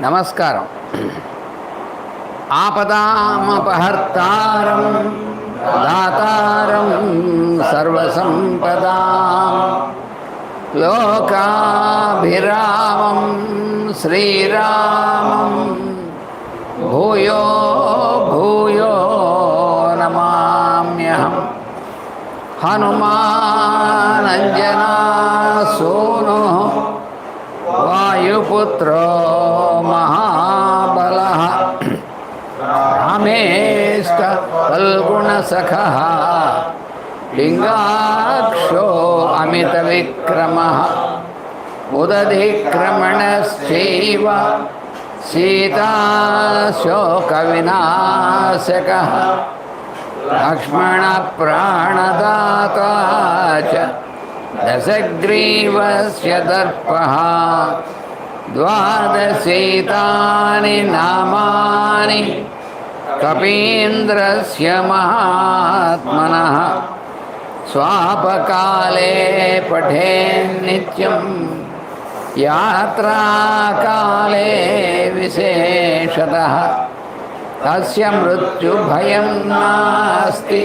నమస్కారం. ఆపదామపహర్తారం దాతారం సర్వసంపదాం లోకాభిరామం శ్రీరామం భూయో భూయో నమామ్యహం. హనుమానంజనా సూను వాయుపుత్రో మహాబలః రామేష్ట ఫల్గుణసఖః లింగాక్షో అమితవిక్రమః ఉదధిక్రమణశ్చైవ సీతాశోకవినాశకः లక్ష్మణప్రాణదాతా చ దశగ్రీవస్య దర్పః ద్వాదశైతాని నామాని కపీంద్రస్య మహాత్మనః స్వాపకాలే పఠేన్నిత్యం యాత్రాకాలే విశేషతః తస్య మృత్యుభయం నాస్తి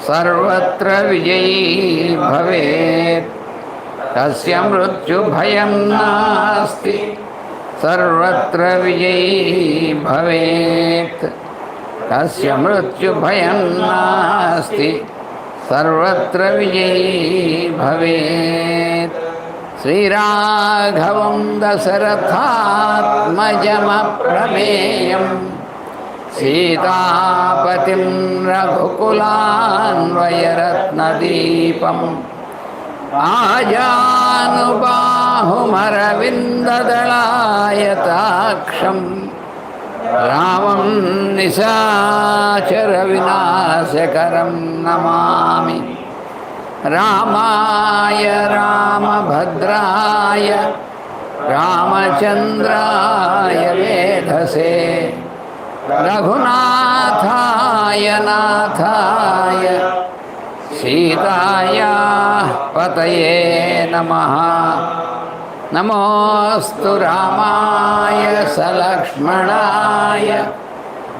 సర్వత్ర విజయీ భవేత్. తస్య మృత్యుభయం నాస్తి సర్వత్ర విజయీ భవేత్. తస్య మృత్యుభయం నాస్తి సర్వత్ర విజయీ భవేత్. శ్రీరాఘవం దశరథాత్మజమప్రమేయం సీతాపతిం రఘుకులాన్వయరత్నదీపం ఆజానుబాహుమరవిందదళాయతాక్షం రామం నిశాచరవినాశకరం నమామి. రామాయ రామభద్రాయ రామచంద్రాయ వేధసే రఘునాథాయ నాథాయ సీతాయా పతయే నమః. నమోస్తు రామాయ సలక్ష్మణాయ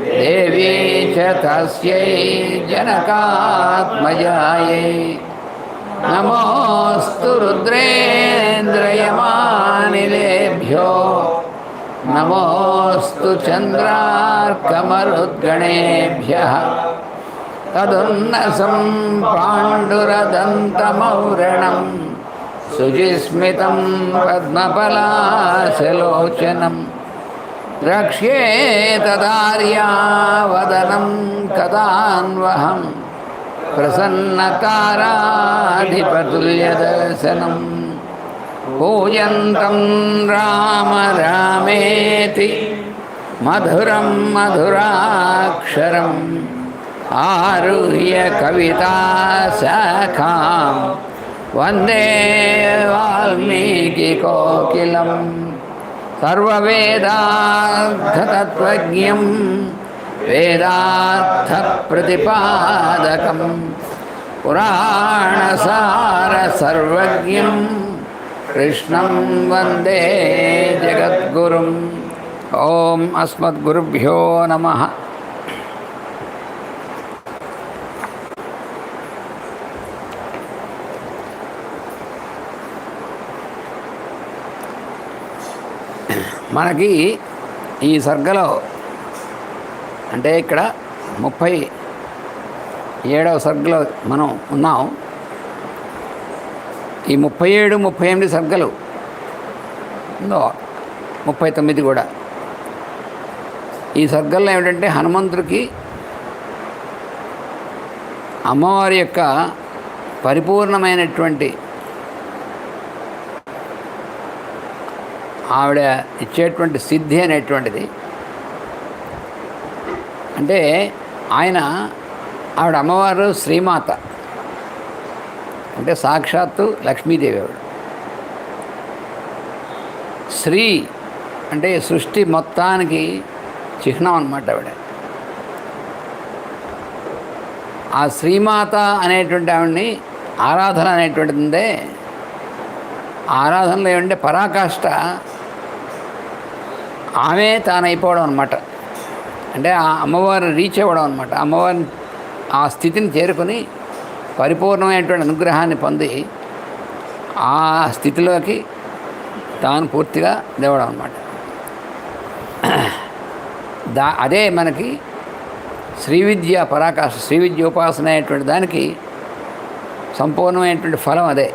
దేవీ చ తస్యై జనకాత్మజాయై. నమోస్తు రుద్రేంద్రయమానిలేభ్యో నమోస్తు చంద్రార్కమరుద్గణేభ్యః. తదున్నసం పాండురదంతమౌరణం శుచిస్మితం పద్మపలాశలోచనం రక్ష్యేతదార్యావదనం కదాన్వహం ప్రసన్నతారాధిపతుల్యదర్శనం. పూజంతం రామ రామేతి మధురం మధురాక్షరం ఆరుహ్య కవితాశాఖాం వందే వాల్మీకికోకిలం. సర్వవేదార్థతత్వజ్ఞం వేదార్థప్రతిపాదకం పురాణసారసర్వజ్ఞం కృష్ణం వందే జగద్గురుం. ఓం అస్మద్గురుభ్యో నమః. మనకి ఈ సర్గలో అంటే ఇక్కడ 37వ సర్గలో మనం ఉన్నాం. ఈ 37, 38 సర్గలు 39 కూడా ఈ సర్గల్లో ఏమిటంటే హనుమంతుడికి అమ్మవారి యొక్క పరిపూర్ణమైనటువంటి ఆవిడ ఇచ్చేటువంటి సిద్ధి అనేటువంటిది. అంటే ఆవిడ అమ్మవారు శ్రీమాత అంటే సాక్షాత్తు లక్ష్మీదేవి. ఆవిడ శ్రీ అంటే సృష్టి మొత్తానికి చిహ్నం అన్నమాట. ఆవిడ ఆ శ్రీమాత అనేటువంటి ఆవిడని ఆరాధన అనేటువంటిది ఉందే, ఆరాధనలో ఏమంటే పరాకాష్ట ఆమె తానైపోవడం అనమాట. అంటే ఆ అమ్మవారిని రీచ్ అవ్వడం అనమాట. అమ్మవారిని ఆ స్థితిని చేరుకొని పరిపూర్ణమైనటువంటి అనుగ్రహాన్ని పొంది ఆ స్థితిలోకి తాను పూర్తిగా దేవడం అనమాట. అదే మనకి శ్రీ విద్య పరాకాష్ఠ, శ్రీ విద్య ఉపాసన అనేటువంటి దానికి సంపూర్ణమైనటువంటి ఫలం అదే.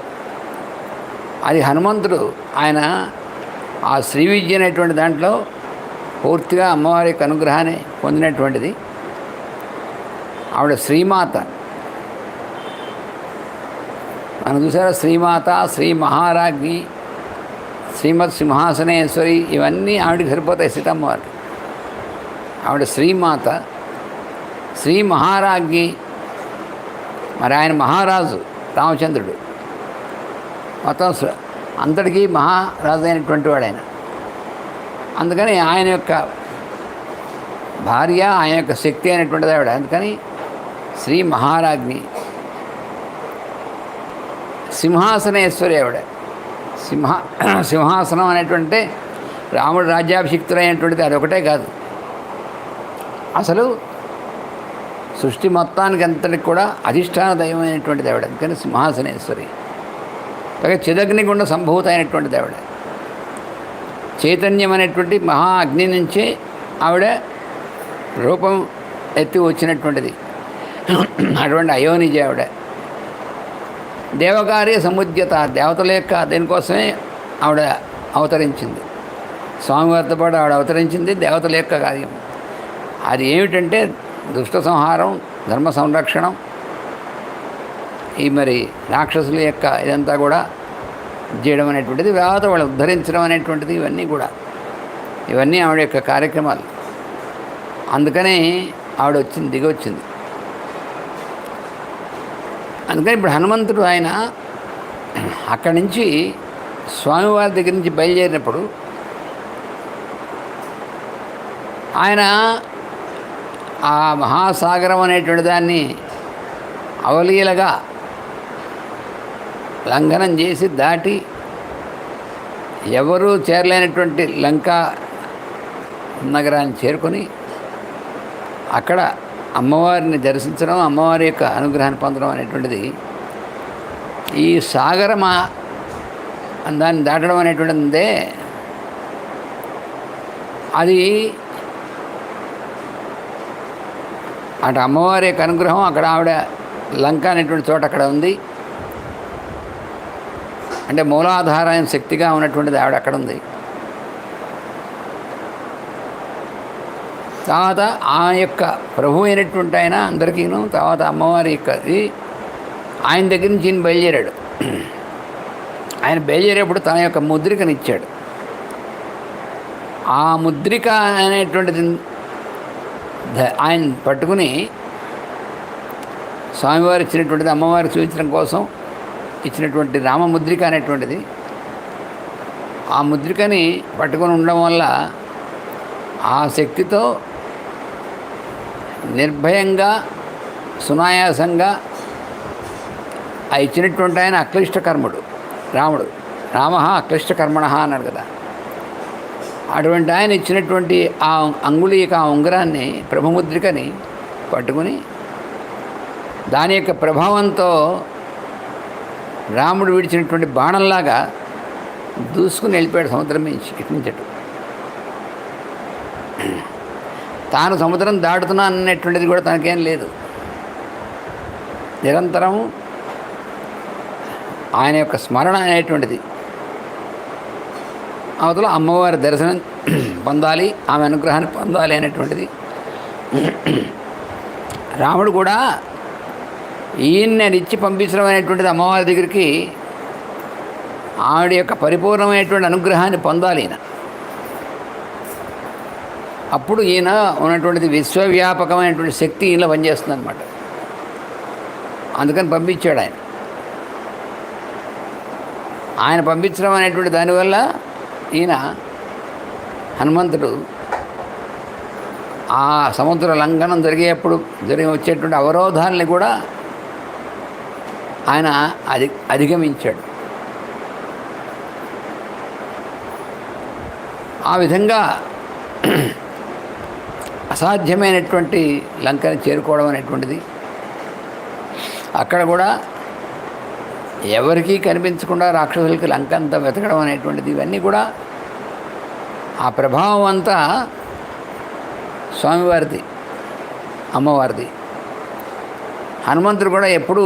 అది హనుమంతుడు ఆయన ఆ శ్రీ విద్య అనేటువంటి దాంట్లో పూర్తిగా అమ్మవారి యొక్క అనుగ్రహాన్ని పొందినటువంటిది. ఆవిడ శ్రీమాత. మనం చూసారా, శ్రీమాత, శ్రీ మహారాజ్ఞి, శ్రీమత్ సింహాసనేశ్వరి, ఇవన్నీ ఆవిడకి సరిపోతాయి సీతమ్మవారికి. ఆవిడ శ్రీమాత, శ్రీ మహారాజ్ఞి. మరి ఆయన మహారాజు రామచంద్రుడు, మొత్తం అంతటికీ మహారాజు అయినటువంటి వాడు ఆయన. అందుకని ఆయన యొక్క భార్య, ఆయన యొక్క శక్తి అయినటువంటిది ఆవిడ. అందుకని శ్రీ మహారాజ్ఞి, సింహాసనేశ్వరి ఆవిడ. సింహాసనం అనేటువంటి రాముడు రాజ్యాభిషిక్తులైనటువంటిది అదొకటే కాదు, అసలు సృష్టి మొత్తానికి అంతటికి కూడా అధిష్టాన దైవమైనటువంటిది ఆవిడ. అందుకని సింహాసనేశ్వరి. పైగా చిదగ్నిగుండ సంభూత అయినటువంటిది ఆవిడ. చైతన్యం అనేటువంటి మహా అగ్ని నుంచే ఆవిడ రూపం ఎత్తి వచ్చినటువంటిది. అటువంటి అయోనిజ ఆవిడ. దేవకార్య సముద్యత, దేవతల యొక్క దేనికోసమే ఆవిడ అవతరించింది. స్వామివారితో పాటు ఆవిడ అవతరించింది దేవతల యొక్క కార్యం. అది ఏమిటంటే దుష్ట సంహారం, ధర్మ సంరక్షణం, ఈ మరి రాక్షసుల యొక్క ఇదంతా కూడా చేయడం అనేటువంటిది, తర్వాత వాళ్ళు ఉద్ధరించడం అనేటువంటిది, ఇవన్నీ ఆవిడ యొక్క కార్యక్రమాలు. అందుకనే ఆవిడ దిగి వచ్చింది. అందుకని ఇప్పుడు హనుమంతుడు ఆయన అక్కడి నుంచి స్వామివారి దగ్గర నుంచి బయలుదేరినప్పుడు ఆయన ఆ మహాసాగరం అనేటువంటి దాన్ని అవలీలగా లంఘనం చేసి దాటి ఎవరూ చేరలేనటువంటి లంకా నగరాన్ని చేరుకొని అక్కడ అమ్మవారిని దర్శించడం, అమ్మవారి యొక్క అనుగ్రహాన్ని పొందడం అనేటువంటిది, ఈ సాగరమా దాన్ని దాటడం అనేటువంటిదే అది అటు అమ్మవారి యొక్క అనుగ్రహం. అక్కడ ఆవిడ లంక అనేటువంటి చోట అక్కడ ఉంది. అంటే మూలాధారం శక్తిగా ఉన్నటువంటిది ఆవిడ అక్కడ ఉంది. తర్వాత ఆ యొక్క ప్రభు అయినటువంటి ఆయన అందరికీను, తర్వాత అమ్మవారి యొక్క ఆయన దగ్గర నుంచి ఈయన బయలుదేరాడు. ఆయన బయలుదేరేప్పుడు తన యొక్క ముద్రికనిచ్చాడు. ఆ ముద్రిక అనేటువంటిది ఆయన పట్టుకుని స్వామివారు ఇచ్చినటువంటిది, అమ్మవారికి చూపించడం కోసం ఇచ్చినటువంటి రామముద్రిక అనేటువంటిది, ఆ ముద్రికని పట్టుకొని ఉండడం వల్ల ఆ శక్తితో నిర్భయంగా సునాయాసంగా ఆ ఇచ్చినటువంటి ఆయన అక్లిష్టకర్ముడు రాముడు. రామ అక్లిష్టకర్మణ అన్నాడు కదా. అటువంటి ఆయన ఇచ్చినటువంటి ఆ అంగుళీక, ఆ ఉంగరాన్ని, ప్రభుముద్రికని పట్టుకుని దాని యొక్క ప్రభావంతో రాముడు విడిచినటువంటి బాణంలాగా దూసుకుని వెళ్ళిపోయాడు సముద్రం నుంచి ఇటు. తాను సముద్రం దాటుతున్నా అన్నటువంటిది కూడా తనకేం లేదు. నిరంతరం ఆయన యొక్క స్మరణ అనేటువంటిది, అవతల అమ్మవారి దర్శనం పొందాలి, ఆమె అనుగ్రహాన్ని పొందాలి అనేటువంటిది. రాముడు కూడా ఈయన్ని ఇచ్చి పంపించడం అనేటువంటిది అమ్మవారి దగ్గరికి, ఆవిడ యొక్క పరిపూర్ణమైనటువంటి అనుగ్రహాన్ని పొందాలి ఈయన. అప్పుడు ఈయన ఉన్నటువంటిది విశ్వవ్యాపకమైనటువంటి శక్తి ఈయనలో పనిచేస్తుంది అనమాట. అందుకని పంపించాడు ఆయన. ఆయన పంపించడం అనేటువంటి దానివల్ల ఈయన హనుమంతుడు ఆ సముద్ర లంఘనం జరిగేప్పుడు వచ్చేటువంటి అవరోధాలని కూడా ఆయన అధిగమించాడు. ఆ విధంగా అసాధ్యమైనటువంటి లంకని చేరుకోవడం అనేటువంటిది, అక్కడ కూడా ఎవరికీ కనిపించకుండా రాక్షసులకి లంక అంతా వెతకడం అనేటువంటిది, ఇవన్నీ కూడా ఆ ప్రభావం అంతా స్వామివారిది, అమ్మవారిది. హనుమంతుడు కూడా ఎప్పుడూ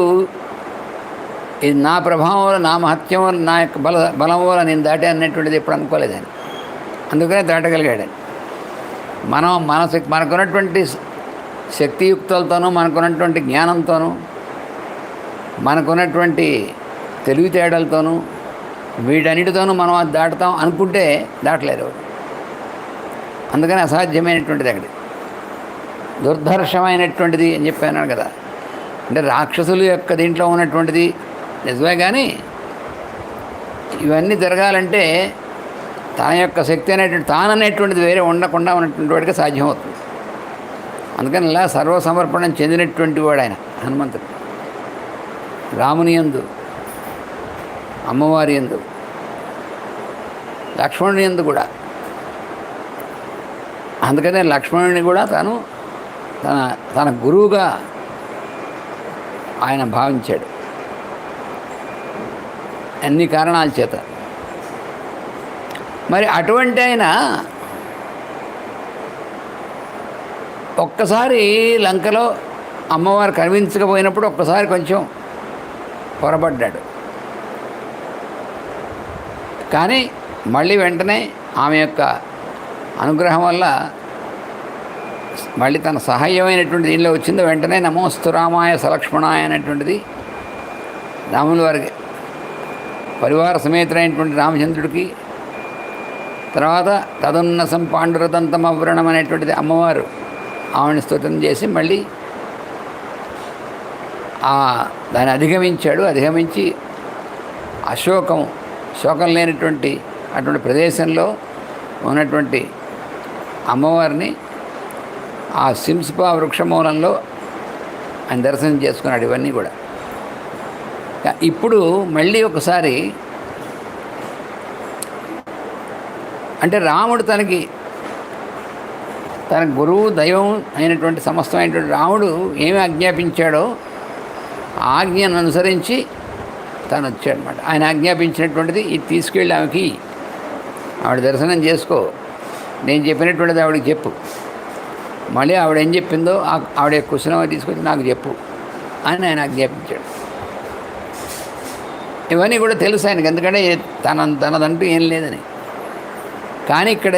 ఇది నా ప్రభావం వల్ల, నా మహత్యం వల్ల, నా యొక్క బలం వల్ల నేను దాటే అన్నటువంటిది ఎప్పుడు అనుకోలేదని. అందుకనే దాటగలిగాడని. మనకున్నటువంటి శక్తియుక్తులతోనూ, మనకున్నటువంటి జ్ఞానంతోనూ, మనకున్నటువంటి తెలివితేటలతోనూ, వీటన్నిటితోనూ మనం అది దాటుతాం అనుకుంటే దాటలేరు. అందుకని అసాధ్యమైనటువంటిది అక్కడి, దుర్ధర్షమైనటువంటిది అని చెప్పాను కదా. అంటే రాక్షసుల యొక్క దీంట్లో ఉన్నటువంటిది నిజమే, కానీ ఇవన్నీ జరగాలంటే తన యొక్క శక్తి అనేటువంటి, తాననేటువంటిది వేరే ఉండకుండా ఉన్నటువంటి వాడికి సాధ్యమవుతుంది. అందుకని ఇలా సర్వసమర్పణం చెందినటువంటి వాడు ఆయన హనుమంతుడు. రాముని యందు, అమ్మవారి యందు, లక్ష్మణుని యందు కూడా. అందుకనే లక్ష్మణుని కూడా తన గురువుగా ఆయన భావించాడు అన్ని కారణాల చేత. మరి అటువంటి ఆయన ఒక్కసారి లంకలో అమ్మవారు కనిపించకపోయినప్పుడు ఒక్కసారి కొంచెం పొరపడ్డాడు. కానీ మళ్ళీ వెంటనే ఆమె యొక్క అనుగ్రహం వల్ల మళ్ళీ తన సహాయమైనటువంటి దీనిలో వచ్చింది. వెంటనే నమోస్తు రామాయ సలక్ష్మణాయ అనేటువంటిది రాముల వారికి పరివార సమేతమైనటువంటి రామచంద్రుడికి, తర్వాత తదున్నసం పాండురతంతమవ్రణం అనేటువంటిది అమ్మవారు ఆమెను స్తుతం చేసి మళ్ళీ దాన్ని అధిగమించి శోకం లేనటువంటి అటువంటి ప్రదేశంలో ఉన్నటువంటి అమ్మవారిని ఆ సింస్పా వృక్షమూలంలో ఆయన దర్శనం చేసుకున్నాడు. ఇవన్నీ కూడా ఇప్పుడు మళ్ళీ ఒకసారి అంటే రాముడు తన గురువు దైవం అయినటువంటి సమస్తమైనటువంటి రాముడు ఏమి ఆజ్ఞాపించాడో ఆ ఆజ్ఞను అనుసరించి తను వచ్చాడనమాట. ఆయన ఆజ్ఞాపించినటువంటిది ఇది తీసుకెళ్ళి ఆవిడ దర్శనం చేసుకో, నేను చెప్పినటువంటిది ఆవిడకి చెప్పు, మళ్ళీ ఆవిడ ఏం చెప్పిందో ఆవిడ కుశలం తీసుకొచ్చి నాకు చెప్పు అని ఆయన ఆజ్ఞాపించాడు. ఇవన్నీ కూడా తెలుసు ఆయనకి, ఎందుకంటే తనదంటూ ఏం లేదని. కానీ ఇక్కడ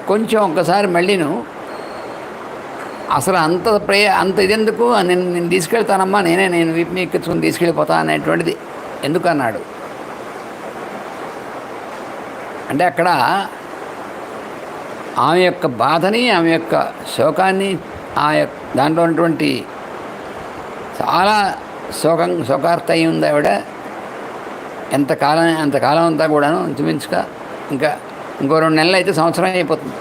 కొంచెం ఒక్కసారి మళ్ళీను అసలు అంత ఇదెందుకు, నేను తీసుకెళ్తానమ్మా, నేను వీపు ఎక్కించుకుని తీసుకెళ్ళిపోతా అనేటువంటిది ఎందుకు అన్నాడు అంటే అక్కడ ఆమె యొక్క బాధని, ఆమె యొక్క శోకాన్ని, దాంట్లో ఉన్నటువంటి చాలా శోకార్త అయి ఉంది ఆవిడ. అంతకాలం అంతా కూడాను ఇంచుమించుగా ఇంకో 2 నెలలు అయితే సంవత్సరం అయిపోతుంది.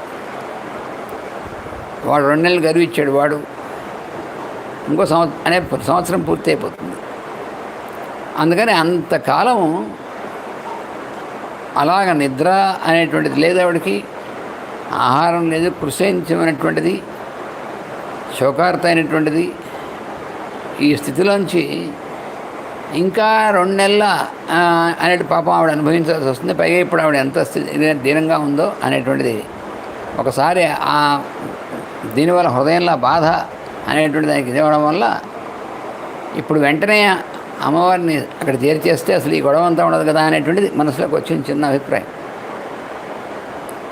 వాడు 2 నెలలు గర్విచ్చాడు, వాడు ఇంకో సంవత్సరం పూర్తి అయిపోతుంది. అందుకని అంతకాలం అలాగ నిద్ర అనేటువంటిది లేదు ఆవిడకి, ఆహారం లేదు, కృషించమైనటువంటిది, శోకార్త అయినటువంటిది. ఈ స్థితిలోంచి ఇంకా 2 నెలల అనేటి పాపం ఆవిడ అనుభవించాల్సి వస్తుంది. పైగా ఇప్పుడు ఆవిడ ఎంత దీనంగా ఉందో అనేటువంటిది ఒకసారి దీనివల్ల హృదయంలో బాధ అనేటువంటి దానికి ఇవ్వడం వల్ల ఇప్పుడు వెంటనే అమ్మవారిని అక్కడ చేర్చేస్తే అసలు ఈ గొడవ అంతా ఉండదు కదా అనేటువంటిది మనసులోకి వచ్చిన చిన్న అభిప్రాయం.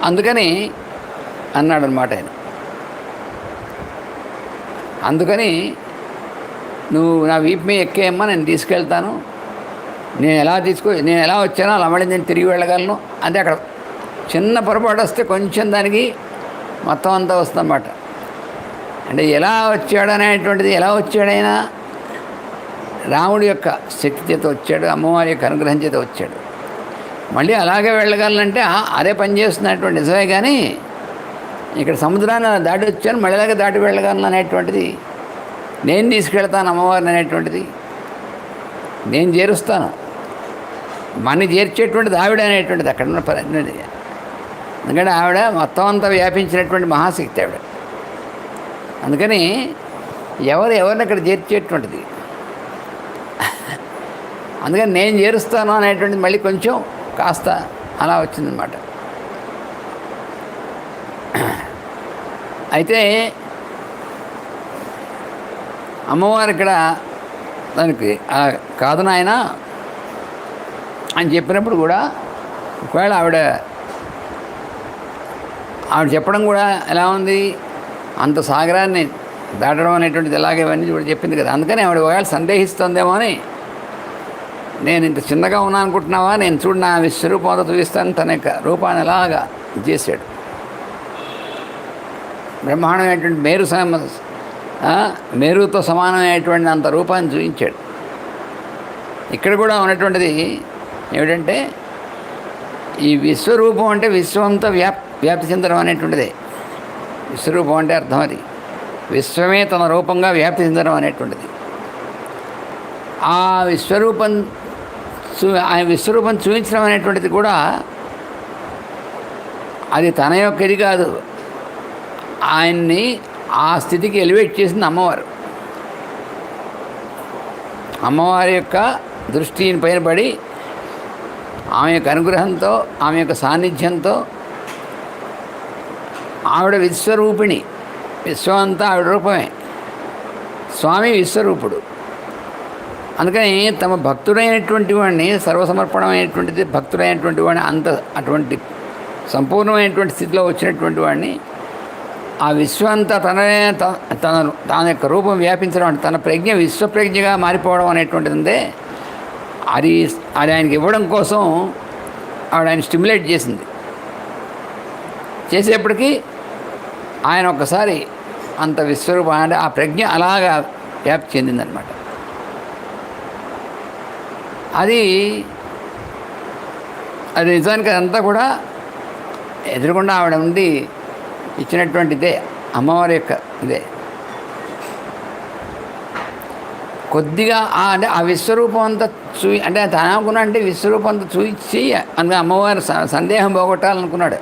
అందుకని అన్నాడు అనమాట ఆయన. అందుకని నువ్వు నా వీపు మీద ఎక్కేయమ్మా, నేను తీసుకెళ్తాను, నేను ఎలా వచ్చానో అలా మళ్ళీ నేను తిరిగి వెళ్ళగలను. అంటే అక్కడ చిన్న పొరపాటు వస్తే కొంచెం దానికి మొత్తం అంతా వస్తుందన్నమాట. అంటే ఎలా వచ్చాడైనా రాముడి యొక్క శక్తి చేత వచ్చాడు, అమ్మవారి యొక్క అనుగ్రహం చేత వచ్చాడు. మళ్ళీ అలాగే వెళ్ళగలనంటే అదే పనిచేస్తున్నటువంటి నిజమే, కానీ ఇక్కడ సముద్రాన్ని దాటి వచ్చాను, మళ్ళీ అలాగే దాటి వెళ్ళగలను అనేటువంటిది, నేను తీసుకెళ్తాను అమ్మవారిని అనేటువంటిది, నేను చేరుస్తాను, మన చేర్చేటువంటిది ఆవిడ అనేటువంటిది అక్కడ ఉన్న ఎందుకంటే ఆవిడ మొత్తం అంతా వ్యాపించినటువంటి మహాశక్తి ఆవిడ. అందుకని ఎవరిని అక్కడ చేర్చేటువంటిది. అందుకని నేను చేరుస్తాను అనేటువంటిది మళ్ళీ కొంచెం కాస్త అలా వచ్చిందనమాట. అయితే అమ్మవారు ఇక్కడ దానికి కాదు నాయన అని చెప్పినప్పుడు కూడా ఒకవేళ ఆవిడ చెప్పడం కూడా ఎలా ఉంది, అంత సాగరాన్ని దాటడం అనేటువంటిది ఎలాగే ఇవన్నీ కూడా చెప్పింది కదా. అందుకని ఆవిడ ఒకవేళ సందేహిస్తుందేమో అని, నేను ఇంత చిన్నగా ఉన్నా అనుకుంటున్నావా, నేను చూడు నా విశ్వరూపంతో చూపిస్తాను, తన యొక్క రూపాన్ని ఎలాగా చేశాడు. బ్రహ్మాండమైనటువంటి మేరుతో సమానమైనటువంటి అంత రూపాన్ని చూపించాడు. ఇక్కడ కూడా ఉన్నటువంటిది ఏమిటంటే, ఈ విశ్వరూపం అంటే విశ్వంతో వ్యాప్తి చెందడం అనేటువంటిదే. విశ్వరూపం అంటే అర్థం అది, విశ్వమే తన రూపంగా వ్యాప్తి చెందడం అనేటువంటిది. ఆ విశ్వరూపం చూపించడం అనేటువంటిది కూడా అది తన యొక్క ఇది కాదు, ఆయన్ని ఆ స్థితికి ఎలివేట్ చేసింది అమ్మవారు. అమ్మవారి యొక్క దృష్టిని పైన పడి ఆమె యొక్క అనుగ్రహంతో, ఆమె యొక్క సాన్నిధ్యంతో ఆవిడ విశ్వరూపిణి, విశ్వం అంతా ఆవిడ రూపమే. స్వామి విశ్వరూపుడు. అందుకని తమ భక్తుడైనటువంటి వాడిని, సర్వసమర్పణమైనటువంటిది భక్తుడైనటువంటి వాడిని, అటువంటి సంపూర్ణమైనటువంటి స్థితిలో వచ్చినటువంటి వాడిని ఆ విశ్వం అంతా తన యొక్క రూపం వ్యాపించడం అంటే తన ప్రజ్ఞ విశ్వప్రజ్ఞగా మారిపోవడం అనేటువంటిది ఉందే, అది ఆయనకి ఇవ్వడం కోసం ఆయన స్టిమ్యులేట్ చేసింది. చేసేప్పటికీ ఆయన ఒక్కసారి అంత విశ్వరూపం అంటే ఆ ప్రజ్ఞ అలాగా వ్యాప్తి చెందిందనమాట. అది నిజానికి అదంతా కూడా ఎదురుకుండా ఆవిడ ఉండి ఇచ్చినటువంటిదే, అమ్మవారి యొక్క ఇదే. కొద్దిగా అంటే ఆ విశ్వరూపం అంతా అంటే తన అనుకున్నా అంటే విశ్వరూపం అంతా చూపించి అందుకే అమ్మవారు సందేహం పోగొట్టాలనుకున్నాడు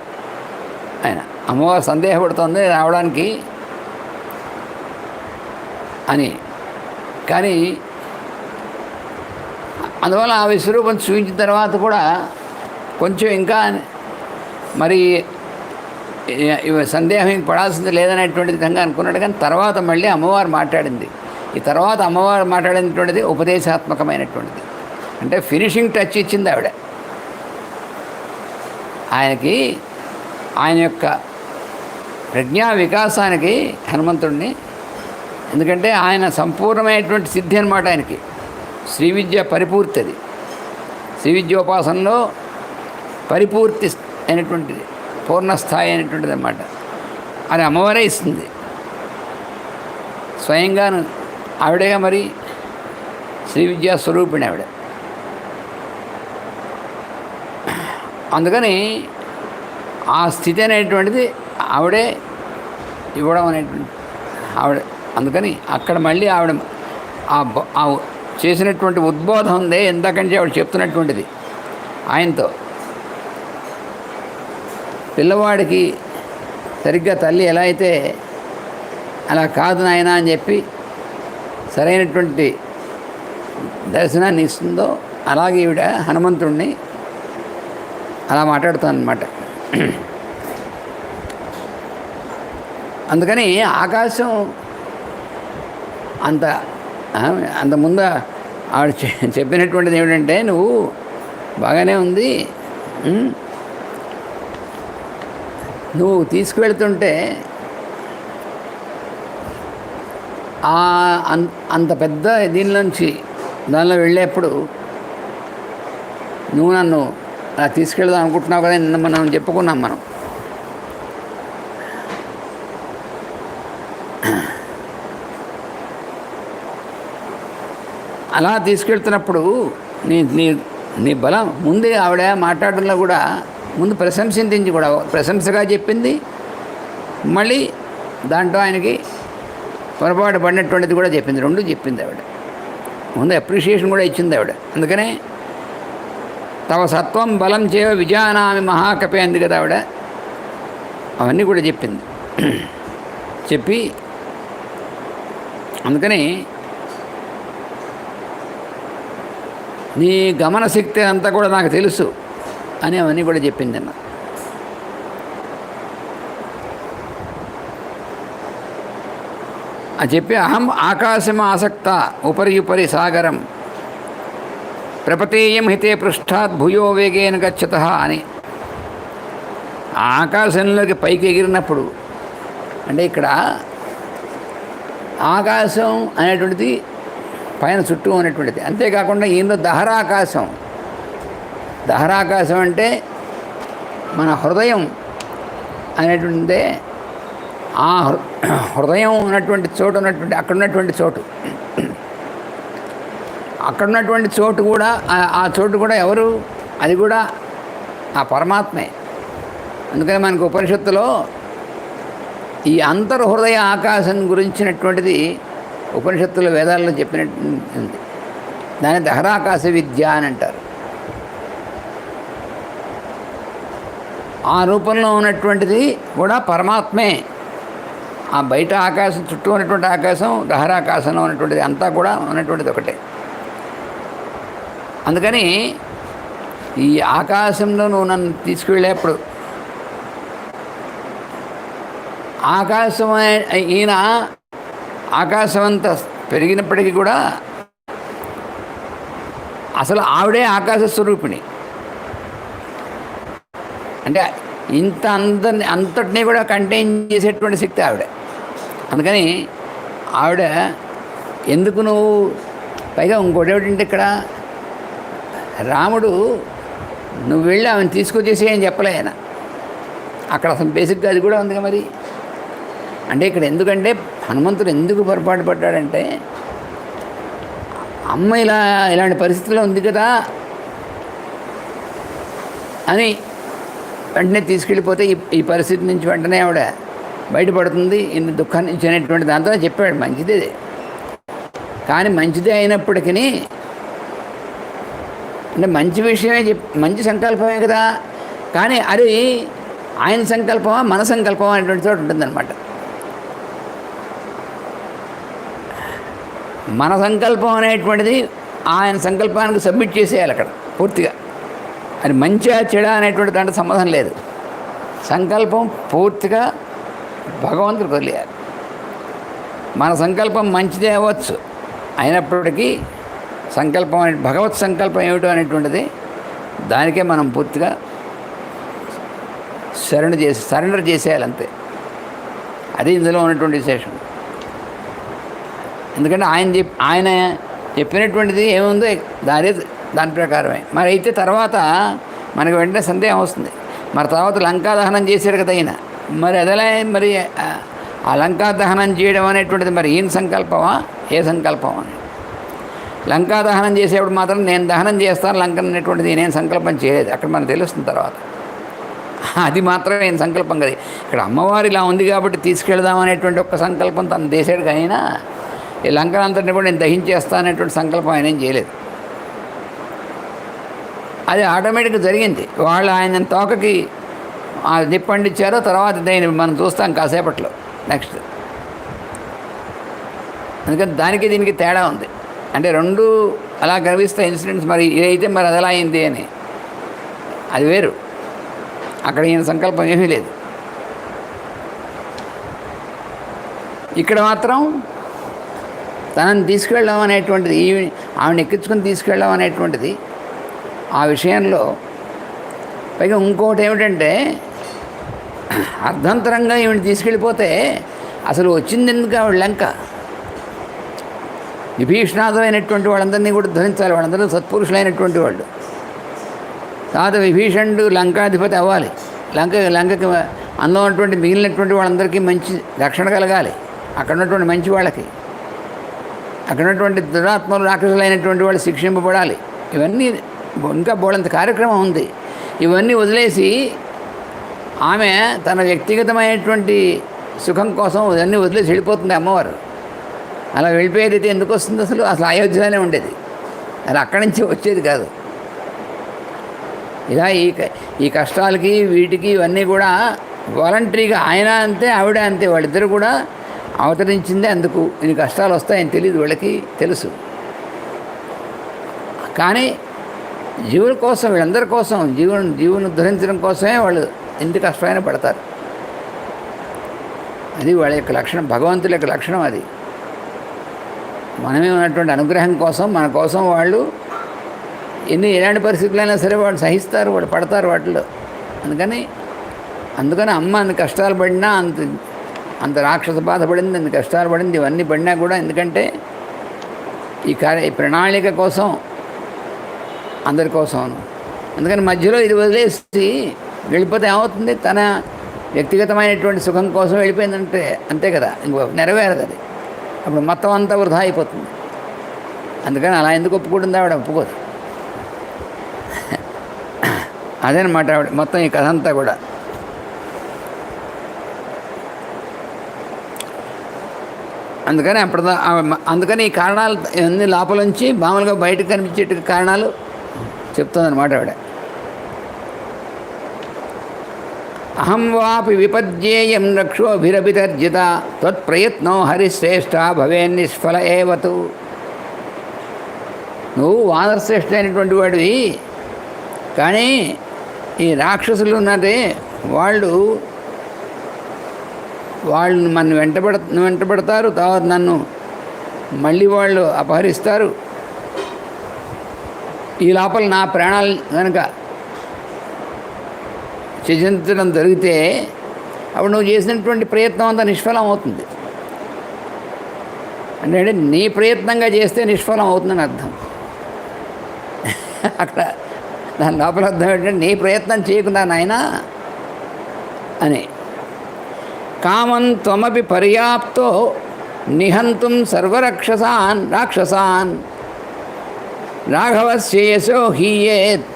ఆయన. అమ్మవారు సందేహపడుతుంది రావడానికి అని, కానీ అందువల్ల ఆ విశ్వరూపం చూపించిన తర్వాత కూడా కొంచెం ఇంకా మరి సందేహం పడాల్సింది లేదనేటువంటి విధంగా అనుకున్నాడు. కానీ తర్వాత మళ్ళీ అమ్మవారు మాట్లాడింది. ఈ తర్వాత అమ్మవారు మాట్లాడినటువంటిది ఉపదేశాత్మకమైనటువంటిది, అంటే ఫినిషింగ్ టచ్ ఇచ్చింది ఆవిడ ఆయనకి. ఆయన యొక్క ప్రజ్ఞా వికాసానికి హనుమంతుడిని, ఎందుకంటే ఆయన సంపూర్ణమైనటువంటి సిద్ధి అనమాట ఆయనకి. శ్రీ విద్య పరిపూర్తి, అది శ్రీ విద్యోపాసనలో పరిపూర్తి అయినటువంటిది, పూర్ణస్థాయి అయినటువంటిది అన్నమాట. అది అమ్మవారే ఇస్తుంది స్వయంగాను. ఆవిడేగా మరి శ్రీ విద్యా స్వరూపిణి ఆవిడ. అందుకని ఆ స్థితి అనేటువంటిది ఆవిడే ఇవ్వడం అనేటువంటి ఆవిడ. అందుకని అక్కడ మళ్ళీ ఆవిడ ఆ చేసినటువంటి ఉద్బోధం ఉందే ఎంతకంటే ఆవిడ చెప్తున్నటువంటిది ఆయనతో, పిల్లవాడికి సరిగ్గా తల్లి ఎలా అయితే అలా కాదు నాయన అని చెప్పి సరైనటువంటి దర్శనాన్ని ఇస్తుందో, అలాగే ఈవిడ హనుమంతుడిని అలా మాట్లాడుతానమాట. అందుకని ఆకాశం అంత ముందు ఆవిడ చెప్పినటువంటిది ఏమిటంటే, నువ్వు బాగానే ఉంది, నువ్వు తీసుకువెళ్తుంటే అంత పెద్ద దానిలో వెళ్ళేప్పుడు నువ్వు నన్ను అలా తీసుకెళ్దాం అనుకుంటున్నావు కదా, నిన్న మనం చెప్పుకున్నాం. మనం అలా తీసుకెళ్తున్నప్పుడు నీ బలం ముందే ఆవిడ మాట్లాడడంలో కూడా ముందు ప్రశంసించి కూడా ప్రశంసగా చెప్పింది, మళ్ళీ దాంట్లో ఆయనకి పొరపాటు పడినటువంటిది కూడా చెప్పింది. రెండు చెప్పింది ఆవిడ. ముందు అప్రిషియేషన్ కూడా ఇచ్చింది ఆవిడ. అందుకనే తవ సత్వం బలం చేవ విజానామి మహాకపి అంది కదా ఆవిడ. అవన్నీ కూడా చెప్పింది. చెప్పి అందుకని నీ గమన శక్తి అంతా కూడా నాకు తెలుసు అని అవన్నీ కూడా చెప్పింది అన్న. అది చెప్పి అహం ఆకాశం ఆసక్త ఉపరి ఉపరి సాగరం ప్రపతేయం హితే పృష్ఠాత్ భూయో వేగేన గచ్చత అని. ఆకాశంలోకి పైకి ఎగిరినప్పుడు అంటే ఇక్కడ ఆకాశం అనేటువంటిది పైన చుట్టూ అనేటువంటిది. అంతేకాకుండా ఈయనలో దహరాకాశం. దహరాకాశం అంటే మన హృదయం అనేటువంటిదే. ఆ హృదయం ఉన్నటువంటి చోటు అక్కడ ఉన్నటువంటి చోటు కూడా ఆ చోటు కూడా ఎవరు? అది కూడా ఆ పరమాత్మే. అందుకని మనకు ఉపనిషత్తులో ఈ అంతర్హృదయ ఆకాశం గురించినటువంటిది ఉపనిషత్తుల వేదాల్లో చెప్పినట్టుంది. దాన్ని దహరాకాశ విద్య అని అంటారు. ఆ రూపంలో ఉన్నటువంటిది కూడా పరమాత్మే. ఆ బయట ఆకాశం చుట్టూ ఉన్నటువంటి ఆకాశం, దహరాకాశంలో ఉన్నటువంటిది అంతా కూడా ఉన్నటువంటిది ఒకటే. అందుకని ఈ ఆకాశంలో నువ్వు నన్ను తీసుకువెళ్ళేప్పుడు ఆకాశం ఈయన ఆకాశం అంతా పెరిగినప్పటికీ కూడా అసలు ఆవిడే ఆకాశ స్వరూపిణి. అంటే అంతటినీ కూడా కంటైన్ చేసేటువంటి శక్తి ఆవిడ. అందుకని ఆవిడ ఎందుకు నువ్వు పైగా ఇంకోటి ఏమిటంటే ఇక్కడ రాముడు నువ్వు వెళ్ళి ఆమెను తీసుకొచ్చేసి అని చెప్పలే ఆయన. అక్కడ అసలు బేసిక్గా అది కూడా ఉంది మరి. అంటే ఇక్కడ ఎందుకంటే హనుమంతుడు ఎందుకు పొరపాటు పడ్డాడంటే అమ్మ ఇలాంటి పరిస్థితిలో ఉంది కదా అని వెంటనే తీసుకెళ్ళిపోతే ఈ పరిస్థితి నుంచి వెంటనే ఆవిడ బయటపడుతుంది ఇంత దుఃఖాన్ని నుంచి అనేటువంటి దాంతో చెప్పాడు. మంచిదే, కానీ మంచిదే అయినప్పటికీ అంటే మంచి విషయమే మంచి సంకల్పమే కదా, కానీ అది ఆయన సంకల్పమా మన సంకల్పమా అనేటువంటి చోటు ఉంటుందన్నమాట. మన సంకల్పం అనేటువంటిది ఆయన సంకల్పానికి సబ్మిట్ చేసేయాలి అక్కడ పూర్తిగా. అది మంచిగా చెడా అనేటువంటి దాంట్లో సంబంధం లేదు. సంకల్పం పూర్తిగా భగవంతుడికి వదిలేయాలి. మన సంకల్పం మంచిదే అవ్వచ్చు, అయినప్పటికీ సంకల్పం భగవత్ సంకల్పం ఏమిటో అనేటువంటిది దానికే మనం పూర్తిగా సరెండర్ చేసేయాలి అంతే. అది ఇందులో ఉన్నటువంటి విశేషం. ఎందుకంటే ఆయన చెప్పినటువంటిది ఏముందో దాని ప్రకారమే. మరి అయితే తర్వాత మనకు వెంటనే సందేహం వస్తుంది, మరి తర్వాత లంకా దహనం చేశాడు కదా ఈయన, మరి అదలా మరి ఆ లంకా దహనం చేయడం అనేటువంటిది మరి ఈయన సంకల్పమా ఏ సంకల్పం అని. లంకా దహనం చేసేప్పుడు మాత్రం నేను దహనం చేస్తాను లంకన్ అనేటువంటిది నేను సంకల్పం చేయలేదు, అక్కడ మనకు తెలుస్తుంది తర్వాత. అది మాత్రమే నేను సంకల్పం కదా. ఇక్కడ అమ్మవారు ఇలా ఉంది కాబట్టి తీసుకెళ్దాం అనేటువంటి ఒక్క సంకల్పం తను చేశాడు, కానీ ఈ లంకనంతటిని కూడా నేను దహించేస్తాను అనేటువంటి సంకల్పం ఆయన ఏం చేయలేదు. అది ఆటోమేటిక్గా జరిగింది. వాళ్ళు ఆయన తోకకి నిప్పండిచ్చారో తర్వాత దాన్ని మనం చూస్తాం కాసేపట్లో నెక్స్ట్. అందుకని దానికి దీనికి తేడా ఉంది. అంటే రెండు అలా కనిపిస్తాయి ఇన్సిడెంట్స్. మరి ఇదైతే మరి అది ఎలా అయింది అని అది వేరు. అక్కడ ఈయన సంకల్పం ఏమీ లేదు. ఇక్కడ మాత్రం తనని తీసుకెళ్ళడం అనేటువంటిది, ఆవిడని ఎక్కించుకొని తీసుకెళ్ళడం అనేటువంటిది ఆ విషయంలో. పైగా ఇంకోటి ఏమిటంటే అర్ధంతరంగా ఈవిని తీసుకెళ్ళిపోతే అసలు వచ్చింది ఎందుకు ఆవిడ లంక. విభీషణాదులైనటువంటి వాళ్ళందరినీ కూడా ధరించాలి, వాళ్ళందరూ సత్పురుషులైనటువంటి వాళ్ళు. తర్వాత విభీషణుడు లంకాధిపతి అవ్వాలి, లంకకి అందులో ఉన్నటువంటి మిగిలినటువంటి వాళ్ళందరికీ మంచి రక్షణ కలగాలి, అక్కడ ఉన్నటువంటి మంచి వాళ్ళకి, అక్కడ ఉన్నటువంటి దురాత్మలు రాక్షసులైనటువంటి వాళ్ళు శిక్షింపబడాలి. ఇవన్నీ ఇంకా బోడంత కార్యక్రమం ఉంది. ఇవన్నీ వదిలేసి ఆమె తన వ్యక్తిగతమైనటువంటి సుఖం కోసం ఇవన్నీ వదిలేసి వెళ్ళిపోతుంది అమ్మవారు. అలా వెళ్ళిపోయేది ఎందుకు వస్తుంది? అసలు అయోధ్యలోనే ఉండేది, అలా అక్కడి నుంచి వచ్చేది కాదు. ఇలా ఈ కష్టాలకి వీటికి ఇవన్నీ కూడా వాలంటరీగా ఆయన అంతే ఆవిడ అంతే, వాళ్ళిద్దరు కూడా అవతరించిందే అందుకు. ఇన్ని కష్టాలు వస్తాయని తెలియదు వాళ్ళకి, తెలుసు. కానీ జీవుల కోసం, వీళ్ళందరి కోసం, జీవుని ఉద్ధరించడం కోసమే వాళ్ళు ఎంత కష్టమైనా పడతారు. అది వాళ్ళ యొక్క లక్షణం, భగవంతుల యొక్క లక్షణం అది. మనమే ఉన్నటువంటి అనుగ్రహం కోసం, మన కోసం వాళ్ళు ఎలాంటి పరిస్థితులైనా సరే వాళ్ళు సహిస్తారు, వాళ్ళు పడతారు వాటిలో. అందుకని అమ్మ అన్ని కష్టాలు పడినా, అంత రాక్షస బాధ పడింది, అన్ని కష్టాలు పడింది, ఇవన్నీ పడినా కూడా ఎందుకంటే ఈ ప్రణాళిక కోసం, అందరి కోసం. అందుకని మధ్యలో ఇది వదిలేసి వెళ్ళిపోతే ఏమవుతుంది? తన వ్యక్తిగతమైనటువంటి సుఖం కోసం వెళ్ళిపోయిందంటే అంతే కదా, ఇంకో నెరవేరదు అది. అప్పుడు మొత్తం అంతా వృధా అయిపోతుంది. అందుకని అలా ఎందుకు ఒప్పుకుంటుంది ఆవిడ? ఒప్పుకోదు. అదేనమాట ఆవిడ మొత్తం ఈ కథ అంతా కూడా. అందుకని ఈ కారణాలు అన్ని లోపలుంచి మామూలుగా బయటకు కనిపించే కారణాలు చెప్తుందన్నమాట ఆవిడ. అహం వాపి విపద్యేయం రక్షోభిరభితర్జిత త్వత్ప్రయత్నో హరిశ్రేష్ఠ భవేన్ నిష్ఫల ఏవతు. నువ్వు వానరశ్రేష్ఠ అయినటువంటి వాడివి, కానీ ఈ రాక్షసులు ఉన్నారే వాళ్ళు మన వెంటబడతారు, తర్వాత నన్ను మళ్ళీ వాళ్ళు అపహరిస్తారు. ఈ లోపల నా ప్రాణాలు కనుక త్యజించడం జరిగితే అప్పుడు నువ్వు చేసినటువంటి ప్రయత్నం అంతా నిష్ఫలం అవుతుంది. అంటే నీ ప్రయత్నంగా చేస్తే నిష్ఫలం అవుతుందని అర్థం. అక్కడ దాని లోపల అర్థం ఏంటంటే నీ ప్రయత్నం చేయకుండా నాయనా అని. కామం త్వమపి పర్యాప్తో నిహంతుం సర్వరక్షసాన్ రాక్షసాన్ రాఘవస్య యశో హీయేత్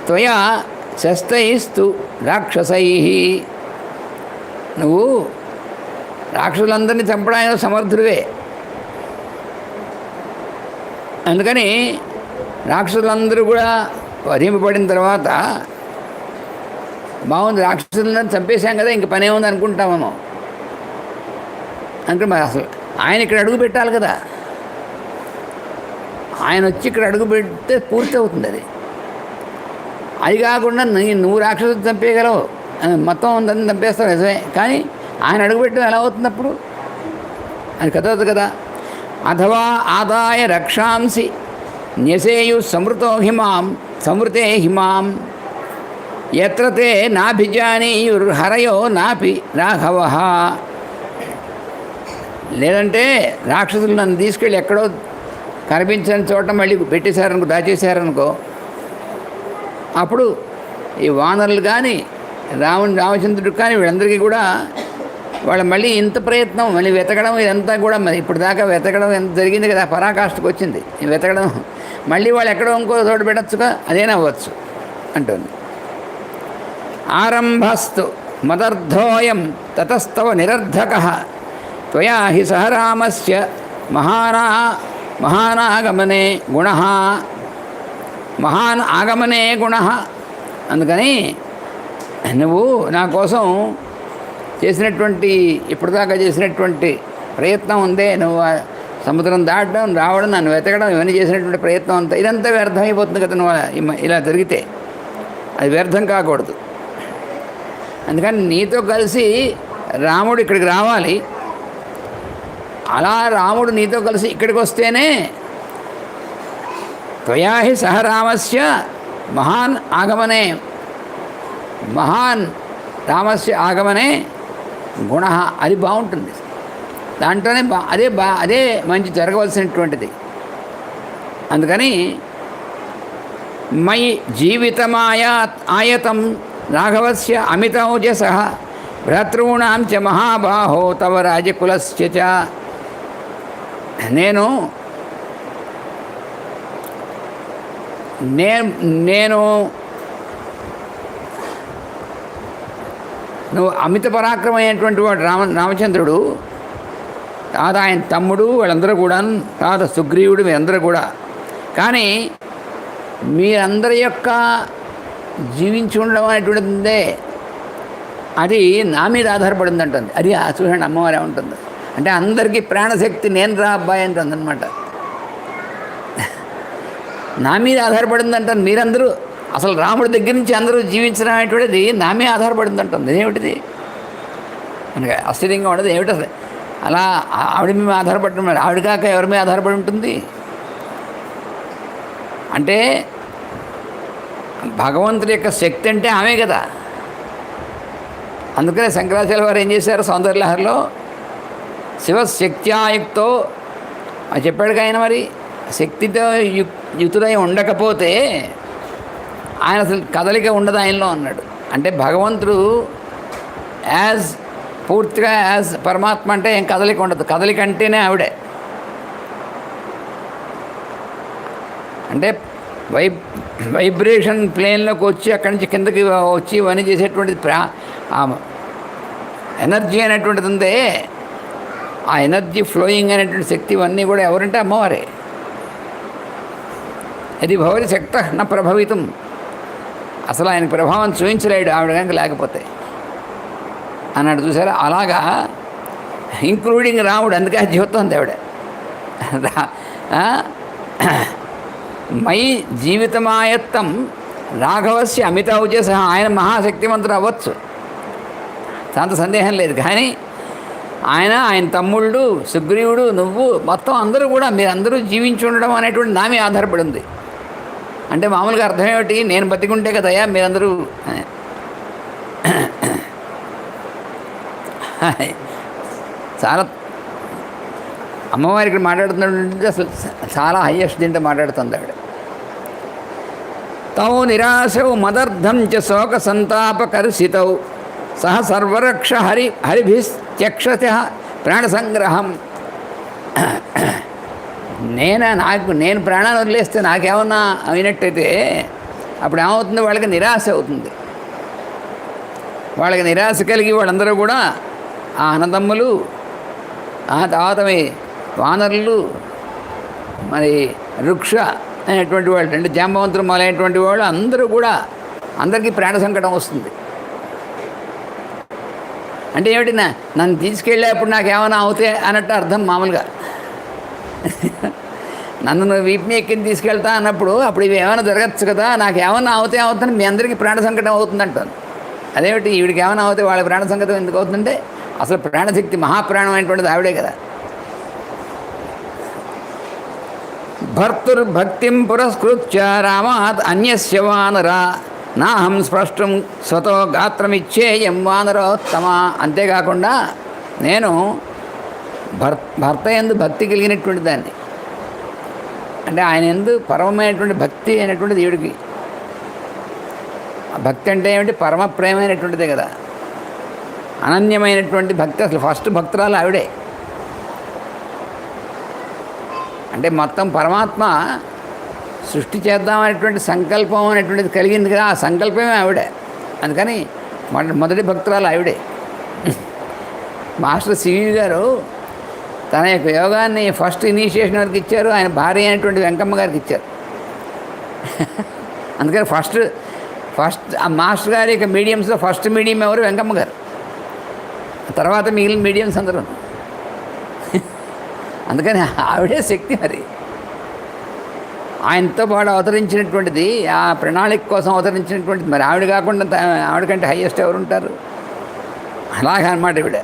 త్వయా శస్తైస్తు రాక్షసై. నువ్వు రాక్షసులందరినీ చంపడానికి సమర్థుడివే. అందుకని రాక్షసులందరూ కూడా వధింపబడిన తర్వాత బాగుంది, రాక్షసులందరినీ చంపేశాం కదా, ఇంక పనే ఉంది అనుకుంటామేమో. అంటే మరి అసలు ఆయన ఇక్కడ అడుగు పెట్టాలి కదా, ఆయన వచ్చి ఇక్కడ అడుగు పెడితే పూర్తి అవుతుంది అది. అది కాకుండా నువ్వు రాక్షసులు చంపేయగలవు, మొత్తం అందరిని చంపేస్తావు నిజమే, కానీ ఆయన అడుగుపెట్టడం ఎలా అవుతుంది అప్పుడు? అది కథ కదా. అథవా ఆదాయ రక్షాంసి న్యసేయు సమృతే హిమాం ఎత్ర తే నాభిజానీయుర్హరయో నాపి రాఘవ. లేదంటే రాక్షసులు నన్ను తీసుకెళ్ళి ఎక్కడో కనిపించని చోట మళ్ళీ పెట్టేశారనుకో, దాచేశారనుకో, అప్పుడు ఈ వానరులు కానీ రామచంద్రుడు కానీ వీళ్ళందరికీ కూడా వాళ్ళు మళ్ళీ ఇంత ప్రయత్నం మళ్ళీ వెతకడం ఇదంతా కూడా మరి ఇప్పుడు దాకా వెతకడం ఎంత జరిగింది కదా, పరాకాష్ఠకు వచ్చింది ఈ వెతకడం. మళ్ళీ వాళ్ళు ఎక్కడో ఇంకో చోటు పెట్టచ్చుగా, అదేనా అవ్వచ్చు అంటుంది. ఆరంభస్తు మదర్థోయం తతస్తవ నిరర్ధక త్వయా హి సహ రామస్య మహానాగమనే గుణ మహాన్ ఆగమనే గుణ. అందుకని నువ్వు నా కోసం చేసినటువంటి ఇప్పటిదాకా చేసినటువంటి ప్రయత్నం ఉందే, నువ్వు సముద్రం దాటడం, రావడం, నన్ను వెతకడం, ఇవన్నీ చేసినటువంటి ప్రయత్నం అంతా ఇదంతా వ్యర్థమైపోతుంది కదా. నువ్వు ఇలా జరిగితే అది వ్యర్థం కాకూడదు. అందుకని నీతో కలిసి రాముడు ఇక్కడికి రావాలి. అలా రాముడు నీతో కలిసి ఇక్కడికి వస్తేనే త్వయా హి సహ రామస్య మహాన్ ఆగమనే రామస్య ఆగమనే గుణ. అది బాగుంటుంది, దాంట్లోనే అదే మంచి జరగవలసినటువంటిది. అందుకని మయి జీవితమాయతం రాఘవస్య అమితౌజస భ్రాతॄణాం చ మహాబాహో తవ రాజకులస్య చ. నేను నువ్వు అమిత పరాక్రమైనటువంటి వాడు రామచంద్రుడు, తర్వాత ఆయన తమ్ముడు, వాళ్ళందరూ కూడా, తర్వాత సుగ్రీవుడు, వీరందరూ కూడా. కానీ మీరందరి యొక్క జీవించి ఉండడం అనేటువంటిది ఉందే, అది నా మీద ఆధారపడింది అంటుంది. అది చూడండి అమ్మవారే ఉంటుంది. అంటే అందరికీ ప్రాణశక్తి నేను రా అబ్బాయి అంటుంది అనమాట. నా మీద ఆధారపడింది అంటాను. మీరందరూ అసలు రాముడి దగ్గర నుంచి అందరూ జీవించడం అనేటువంటిది నా మీద ఆధారపడింది అంటుంది. ఏమిటిది మనకి ఆశ్చర్యంగా ఉండదు. ఏమిటి అసలు అలా ఆవిడ మీద ఆధారపడి ఉన్నారు. ఆవిడ కాక ఎవరి మీద ఆధారపడి ఉంటుంది అంటే భగవంతుడి యొక్క శక్తి అంటే ఆమె కదా. అందుకనే శంకరాచార్య వారు ఏం చేశారు సౌందర్యలహరిలో, శివశక్త్యాయుక్తో అని చెప్పాడు ఆయన. మరి శక్తితో యుక్తుడై ఉండకపోతే ఆయన అసలు కదలిక ఉండదు ఆయనలో అన్నాడు. అంటే భగవంతుడు పూర్తిగా యాజ్ పరమాత్మ అంటే ఏం కదలిక ఉండదు. కదలిక అంటేనే ఆవిడే. అంటే వైబ్రేషన్ ప్లేన్లోకి వచ్చి అక్కడి నుంచి కిందకి వచ్చి ఇవన్నీ చేసేటువంటిది ఎనర్జీ అనేటువంటిది ఉందే, ఆ ఎనర్జీ ఫ్లోయింగ్ అనేటువంటి శక్తి ఇవన్నీ కూడా ఎవరంటే అమ్మవారే. ఇది భవతి శక్త నా ప్రభావితం. అసలు ఆయన ప్రభావం చూపించలేడు ఆవిడ కనుక లేకపోతే అన్నాడు. చూసారా అలాగా, ఇంక్లూడింగ్ రాముడు. అందుకే అది చెబుతోంది ఆవిడ. మై జీవితమాయత్తం రాఘవస్య అమిత ఔజస. ఆయన మహాశక్తివంతుడు అవ్వచ్చు, అంత సందేహం లేదు. కానీ ఆయన తమ్ముళ్ళు సుగ్రీవుడు నువ్వు మొత్తం అందరూ కూడా మీరందరూ జీవించి ఉండడం అనేటువంటి నామే ఆధారపడి ఉంది. అంటే మామూలుగా అర్థం ఏమిటి, నేను బతికుంటే కదయ్యా మీరందరూ. చాలా అమ్మవారికి మాట్లాడుతుంటే అసలు చాలా హయ్యెస్ట్ దీంట్లో మాట్లాడుతుంది ఆవిడ. తౌ నిరాశౌ మదర్థం చ శోక సంతాపకర్షితౌ సహ సర్వరక్ష హరిభిస్త్యక్షత ప్రాణ సంగ్రహం. నేను ప్రాణాలు వదిలేస్తే నాకేమన్నా అయినట్టయితే అప్పుడు ఏమవుతుంది, వాళ్ళకి నిరాశ అవుతుంది. వాళ్ళకి నిరాశ కలిగి వాళ్ళందరూ కూడా ఆ అన్నదమ్ములు, ఆ తర్వాత వానరులు, మరి వృక్ష అనేటువంటి వాళ్ళు, అంటే జాంబవంతులు మొదలైనటువంటి వాళ్ళు అందరూ కూడా అందరికీ ప్రాణ సంకటం వస్తుంది. అంటే ఏమిటి, నన్ను తీసుకెళ్ళేప్పుడు నాకేమైనా అవుతాయి అన్నట్టు అర్థం. మామూలుగా నన్ను నువ్వు వీపుని ఎక్కిని తీసుకెళ్తా అన్నప్పుడు అప్పుడు ఇవి ఏమైనా జరగచ్చు కదా, నాకేమన్నా అవుతాయి అవుతుంది, మీ అందరికీ ప్రాణ సంకటం అవుతుందంటాను. అదేమిటి, వీడికి ఏమైనా అవుతాయి వాళ్ళ ప్రాణ సంకటం ఎందుకు అవుతుందంటే అసలు ప్రాణశక్తి మహాప్రాణం అయినటువంటిది ఆవిడే కదా. భర్తుర్భక్తిం పురస్కృత్య రామాత్ అన్యస్య వానరా నాహం స్పష్టం స్వతో గాత్రమిచ్చేయం వానరోత్తమ. అంతేకాకుండా నేను భర్త యందు భక్తి కలిగినటువంటి దాన్ని, అంటే ఆయన యందు పరమమైనటువంటి భక్తి అయినటువంటిది దేవుడికి. భక్తి అంటే ఏమిటి, పరమ ప్రేమైనటువంటిదే కదా, అనన్యమైనటువంటి భక్తి. అసలు ఫస్ట్ భక్తురాలు ఆవిడే. అంటే మొత్తం పరమాత్మ సృష్టి చేద్దామనేటువంటి సంకల్పం అనేటువంటిది కలిగింది కదా, ఆ సంకల్పమే ఆవిడే. అందుకని మొదటి భక్తురాలు ఆవిడే. మాస్టర్ సివి గారు తన యొక్క యోగాన్ని ఫస్ట్ ఇనిషియేషన్ వరకు ఇచ్చారు, ఆయన భార్య అయినటువంటి వెంకమ్మ గారికి ఇచ్చారు. అందుకని ఫస్ట్ ఆ మాస్టర్ గారి యొక్క మీడియంస్లో ఫస్ట్ మీడియం ఎవరు, వెంకమ్మ గారు. తర్వాత మిగిలిన మీడియంస్ అందరూ. అందుకని ఆవిడే శక్తి. మరి ఆయనతో పాటు అవతరించినటువంటిది, ఆ ప్రణాళిక కోసం అవతరించినటువంటిది. మరి ఆవిడ కాకుండా ఆవిడకంటే హయ్యెస్ట్ ఎవరు ఉంటారు? అలాగనమాట ఈవిడ.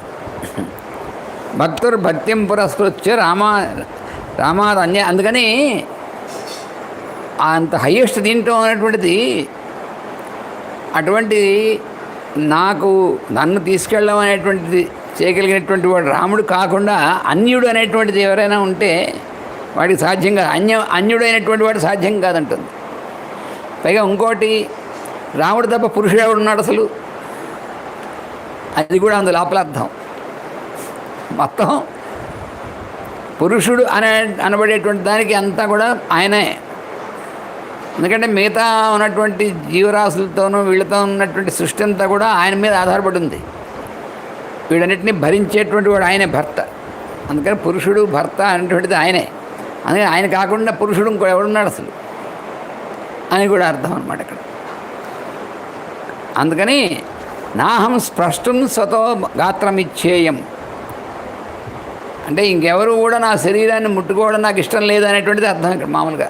భక్తిం పురస్కృత్య రామాద్ అన్య. అందుకని అంత హయ్యెస్ట్ దీంట్లో ఉన్నటువంటిది, అటువంటి నన్ను తీసుకెళ్ళడం అనేటువంటిది చేయగలిగినటువంటి వాడు రాముడు కాకుండా అన్యుడు అనేటువంటిది ఎవరైనా ఉంటే వాడికి సాధ్యం కాదు. అన్యుడు అయినటువంటి వాడు సాధ్యం కాదంటుంది. పైగా ఇంకోటి, రాముడు తప్ప పురుషుడు ఎవడు ఉన్నాడు అసలు, అది కూడా అందులో లోపలార్థం. మొత్తం పురుషుడు అనబడేటువంటి దానికి అంతా కూడా ఆయనే. ఎందుకంటే మిగతా ఉన్నటువంటి జీవరాశులతోనూ వీళ్ళతో ఉన్నటువంటి సృష్టి అంతా కూడా ఆయన మీద ఆధారపడి ఉంది. వీడన్నిటిని భరించేటువంటి వాడు ఆయనే భర్త. అందుకని పురుషుడు భర్త అనేటువంటిది ఆయనే. అందుకని ఆయన కాకుండా పురుషుడు ఇంకో ఎవడున్నాడు అసలు అని కూడా అర్థం అన్నమాట ఇక్కడ. అందుకని నాహం స్పష్టం స్వతో గాత్రమిచ్చేయం అంటే ఇంకెవరు కూడా నా శరీరాన్ని ముట్టుకోవడం నాకు ఇష్టం లేదు అనేటువంటిది అర్థం ఇక్కడ మామూలుగా.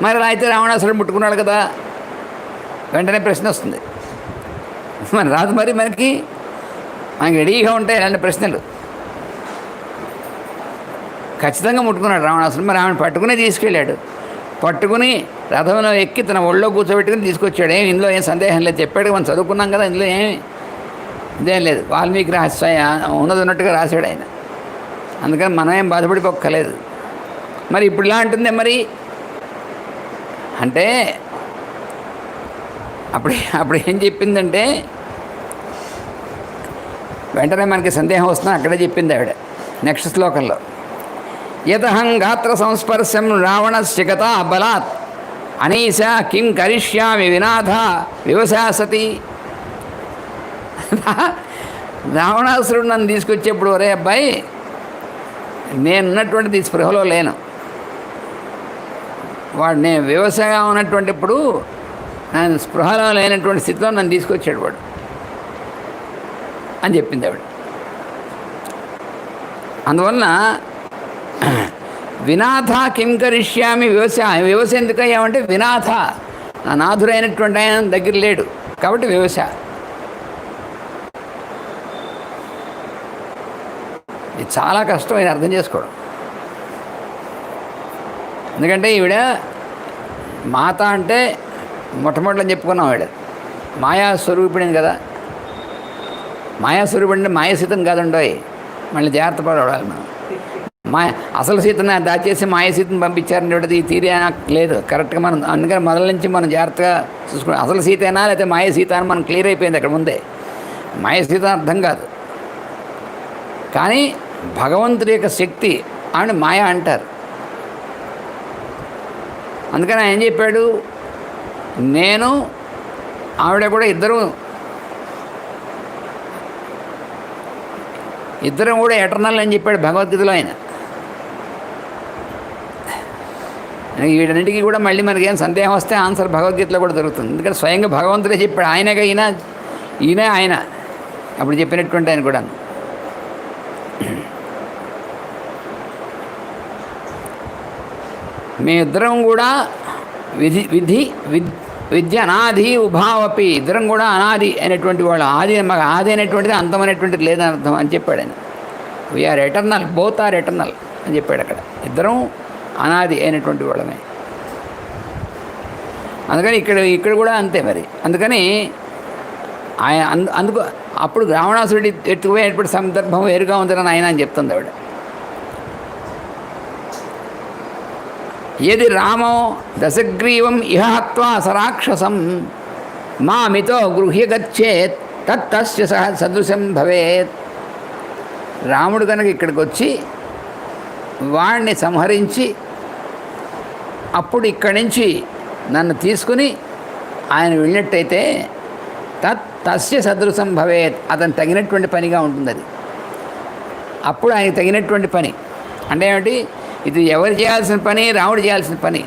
మరి అలా అయితే రావణాసురుడు ముట్టుకున్నాడు కదా, వెంటనే ప్రశ్న వస్తుంది. మరి రాదు, మరి మనకి రెడీగా ఉంటాయి ఇలాంటి ప్రశ్నలు. ఖచ్చితంగా ముట్టుకున్నాడు రావణాసురుడు. మరి ఆమెను పట్టుకునే తీసుకెళ్ళాడు. పట్టుకుని రథంలో ఎక్కి తన ఒళ్ళో కూర్చోబెట్టుకుని తీసుకొచ్చాడు. ఇందులో ఏం సందేహం లేదు, చెప్పాడు, మనం చదువుకున్నాం కదా, ఇందులో ఇదేం లేదు. వాల్మీకి ఉన్నది ఉన్నట్టుగా రాశాడు ఆయన. అందుకని మనం ఏం బాధపడిపోక్కలేదు. మరి ఇప్పుడు ఇలా అంటుందే మరి అంటే అప్పుడు ఏం చెప్పిందంటే వెంటనే మనకి సందేహం వస్తున్నా అక్కడే చెప్పింది ఆవిడ నెక్స్ట్ శ్లోకంలో. యతహం గాత్ర సంస్పర్శం రావణస్య గతా బలాత్ అనీశ కిం కరిష్యామి వినాథ వివశాసతి. రావణాసురుడు నన్ను తీసుకొచ్చేప్పుడు, ఒరే అబ్బాయి, నేనున్నటువంటిది స్పృహలో లేను, వాడు నేను వివశగా ఉన్నటువంటి ఇప్పుడు నేను స్పృహలో లేనటువంటి స్థితిలో నన్ను తీసుకొచ్చాడు వాడు అని చెప్పింది ఆవిడ. అందువలన వినాథ కిం కరిష్యామి వివశ ఎందుకు అయ్యామంటే వినాథ, నా నాథురైనటువంటి ఆయన దగ్గర లేడు కాబట్టి వివశ. ఇది చాలా కష్టం ఇది అర్థం చేసుకోవడం. ఎందుకంటే ఈవిడ మాత అంటే మొట్టమొదటి చెప్పుకున్నాం, ఆవిడ మాయాస్వరూపిణిని కదా. మాయాస్వరూపిణి అంటే మాయసీతం కాదండోయ్, మళ్ళీ జాగ్రత్త పడాలి మనం. అసలు సీతను దాచేసి మాయసీతను పంపించారనేది ఈ తీరే లేదు కరెక్ట్గా. మనం అందుకని మొదల నుంచి మనం జాగ్రత్తగా చూసుకున్నాం. అసలు సీతేనా లేకపోతే మాయసీత అని మనం క్లియర్ అయిపోయింది అక్కడ ముందే. మాయసీత అర్థం కాదు, కానీ భగవంతుడి యొక్క శక్తి ఆవిడ మాయ అంటారు. అందుకని ఆయన ఏం చెప్పాడు, నేను ఆవిడ కూడా ఇద్దరం కూడా ఎటర్నల్ అని చెప్పాడు భగవద్గీతలో ఆయన. వీటన్నిటికీ కూడా మళ్ళీ మనకేం సందేహం వస్తే ఆన్సర్ భగవద్గీతలో కూడా దొరుకుతుంది. ఎందుకంటే స్వయంగా భగవంతుడే చెప్పాడు, ఆయనగా ఈయన ఆయన అప్పుడు చెప్పినటువంటి ఆయన కూడా. మీ ఇద్దరం కూడా విద్య అనాది ఉభావపి, ఇద్దరం కూడా అనాది అయినటువంటి వాళ్ళు. ఆది అయినటువంటిది అంతం అనేటువంటిది లేదని అర్థం అని చెప్పాడు ఆయన. We are eternal, both are eternal అని చెప్పాడు అక్కడ. ఇద్దరం అనాది అయినటువంటి వాళ్ళమే. అందుకని ఇక్కడ కూడా అంతే మరి. అందుకని ఆయన అందుకు అప్పుడు రావణాసురుడి ఎత్తుకుపోయేటువంటి సందర్భం వేరుగా ఉందని ఆయన అని చెప్తుంది ఆవిడ. యది రామో దశగ్రీవం ఇహ హత్వా సరాక్షసం మామితో గృహ్య గచ్చేత్ తత్తస్య సదృశం భవేత్. రాముడు కనుక ఇక్కడికి వచ్చి వాడిని సంహరించి అప్పుడు ఇక్కడి నుంచి నన్ను తీసుకుని ఆయన వెళ్ళినట్టయితే తస్య సదృశం భవేత్, అతను తగినటువంటి పనిగా ఉంటుంది. అది అప్పుడు ఆయనకి తగినటువంటి పని అంటే ఏమిటి, ఇది ఎవరు చేయాల్సిన పని, రాముడు చేయాల్సిన పని.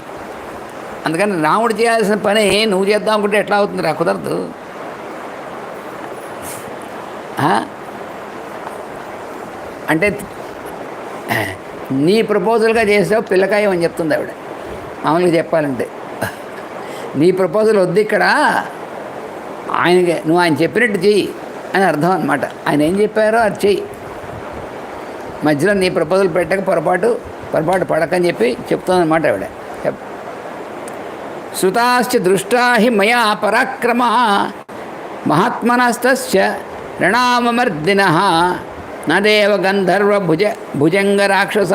అందుకని రాముడు చేయాల్సిన పని నువ్వు చేద్దాం అనుకుంటే ఎట్లా అవుతుంది రా, కుదరదు. అంటే నీ ప్రపోజల్గా చేసావు పిల్లకాయం అని చెప్తుంది ఆవిడ. మామూలుగా చెప్పాలంటే నీ ప్రపోజల్ వద్దు, ఇక్కడ నువ్వు ఆయన చెప్పినట్టు చెయ్యి అని అర్థం అనమాట. ఆయన ఏం చెప్పారో అది చెయ్యి, మధ్యలో నీ ప్రపోజల్ పెట్టక పొరపాటు పడకని చెప్పి చెప్తుందన్నమాట ఆవిడ. శృతాశ్చ దృష్టా హి మయా పరాక్రమ మహాత్మనస్తస్య రణామమర్దినః నదేవ గంధర్వ భుజంగ రాక్షస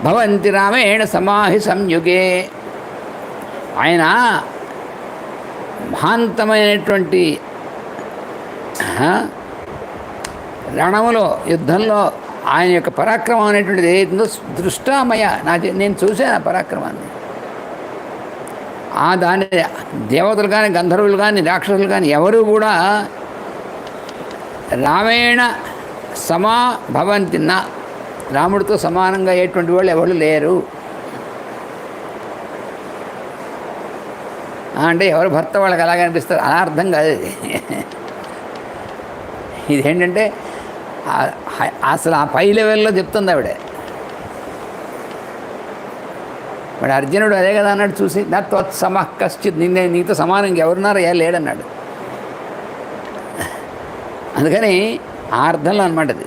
భవంతి రామేణ సమాహి సంయుగే. ఆయన మహాంతమైనటువంటి రణములో యుద్ధంలో ఆయన యొక్క పరాక్రమం అనేటువంటిది ఏదో దృష్టామయ, నేను చూశాను ఆ పరాక్రమాన్ని. దాని దేవతలు కానీ గంధర్వులు కానీ రాక్షసులు కానీ ఎవరు కూడా రామేణ సమా భవంతి, రాముడితో సమానంగా అయ్యేటువంటి వాళ్ళు ఎవరు లేరు. అంటే ఎవరి భర్త వాళ్ళకి అలాగే అనిపిస్తారు, అలా అర్థం కాదు ఇది. ఇదేంటంటే అసలు ఆ పై లెవెల్లో చెప్తుంది ఆవిడ. వాడు అర్జునుడు అదే కదా అన్నాడు, చూసి నా త్వత్సమ కశ్చిత్, నిన్నే నీతో సమానం ఇంకెవరున్నారో లేడన్నాడు. అందుకని ఆ అర్థంలో అనమాట అది.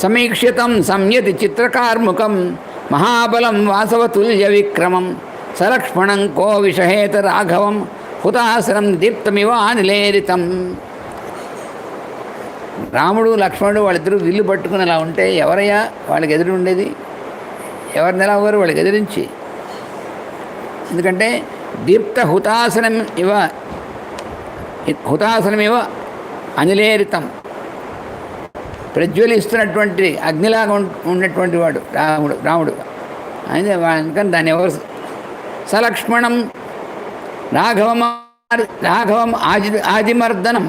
సమీక్షితం సంయతి చిత్రకార్ముకం మహాబలం వాసవతుల్య విక్రమం సలక్ష్మణం కో విషహేత రాఘవం హుతాసనం దీప్తమివ అనిలేరితం. రాముడు లక్ష్మణుడు వాళ్ళిద్దరూ విల్లు పట్టుకుని అలా ఉంటే ఎవరయ్యా వాళ్ళకి ఎదురు ఉండేది? ఎవరిని ఎలా అవ్వరు వాళ్ళకి ఎదిరించి? ఎందుకంటే దీప్త హుతాసనమివ అనిలేరితం, ప్రజ్వలిస్తున్నటువంటి అగ్నిలాగా ఉన్నటువంటి వాడు రాముడు. అయితే అందుకని దాన్ని ఎవరు సలక్ష్మణం రాఘవం అజిమర్దనం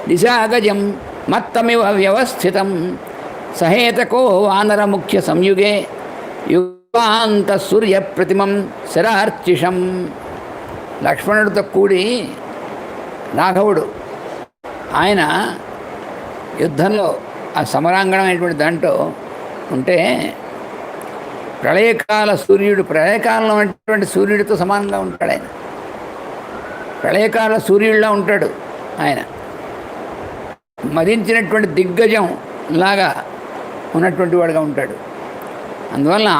దిశాగజం మత్తమివ వ్యవస్థితం సహేతకో వానర ముఖ్య సంయుగే యుగాంత సూర్య ప్రతిమం శరార్చిషం. లక్ష్మణుడితో కూడి రాఘవుడు ఆయన యుద్ధంలో ఆ సమరాంగణం అనేటువంటి దాంట్లో ఉంటే ప్రళయకాలంలో ఉన్నటువంటి సూర్యుడితో సమానంగా ఉంటాడు ఆయన. ప్రళయకాల సూర్యుడిలా ఉంటాడు ఆయన. మదించినటువంటి దిగ్గజం లాగా ఉన్నటువంటి వాడుగా ఉంటాడు. అందువలన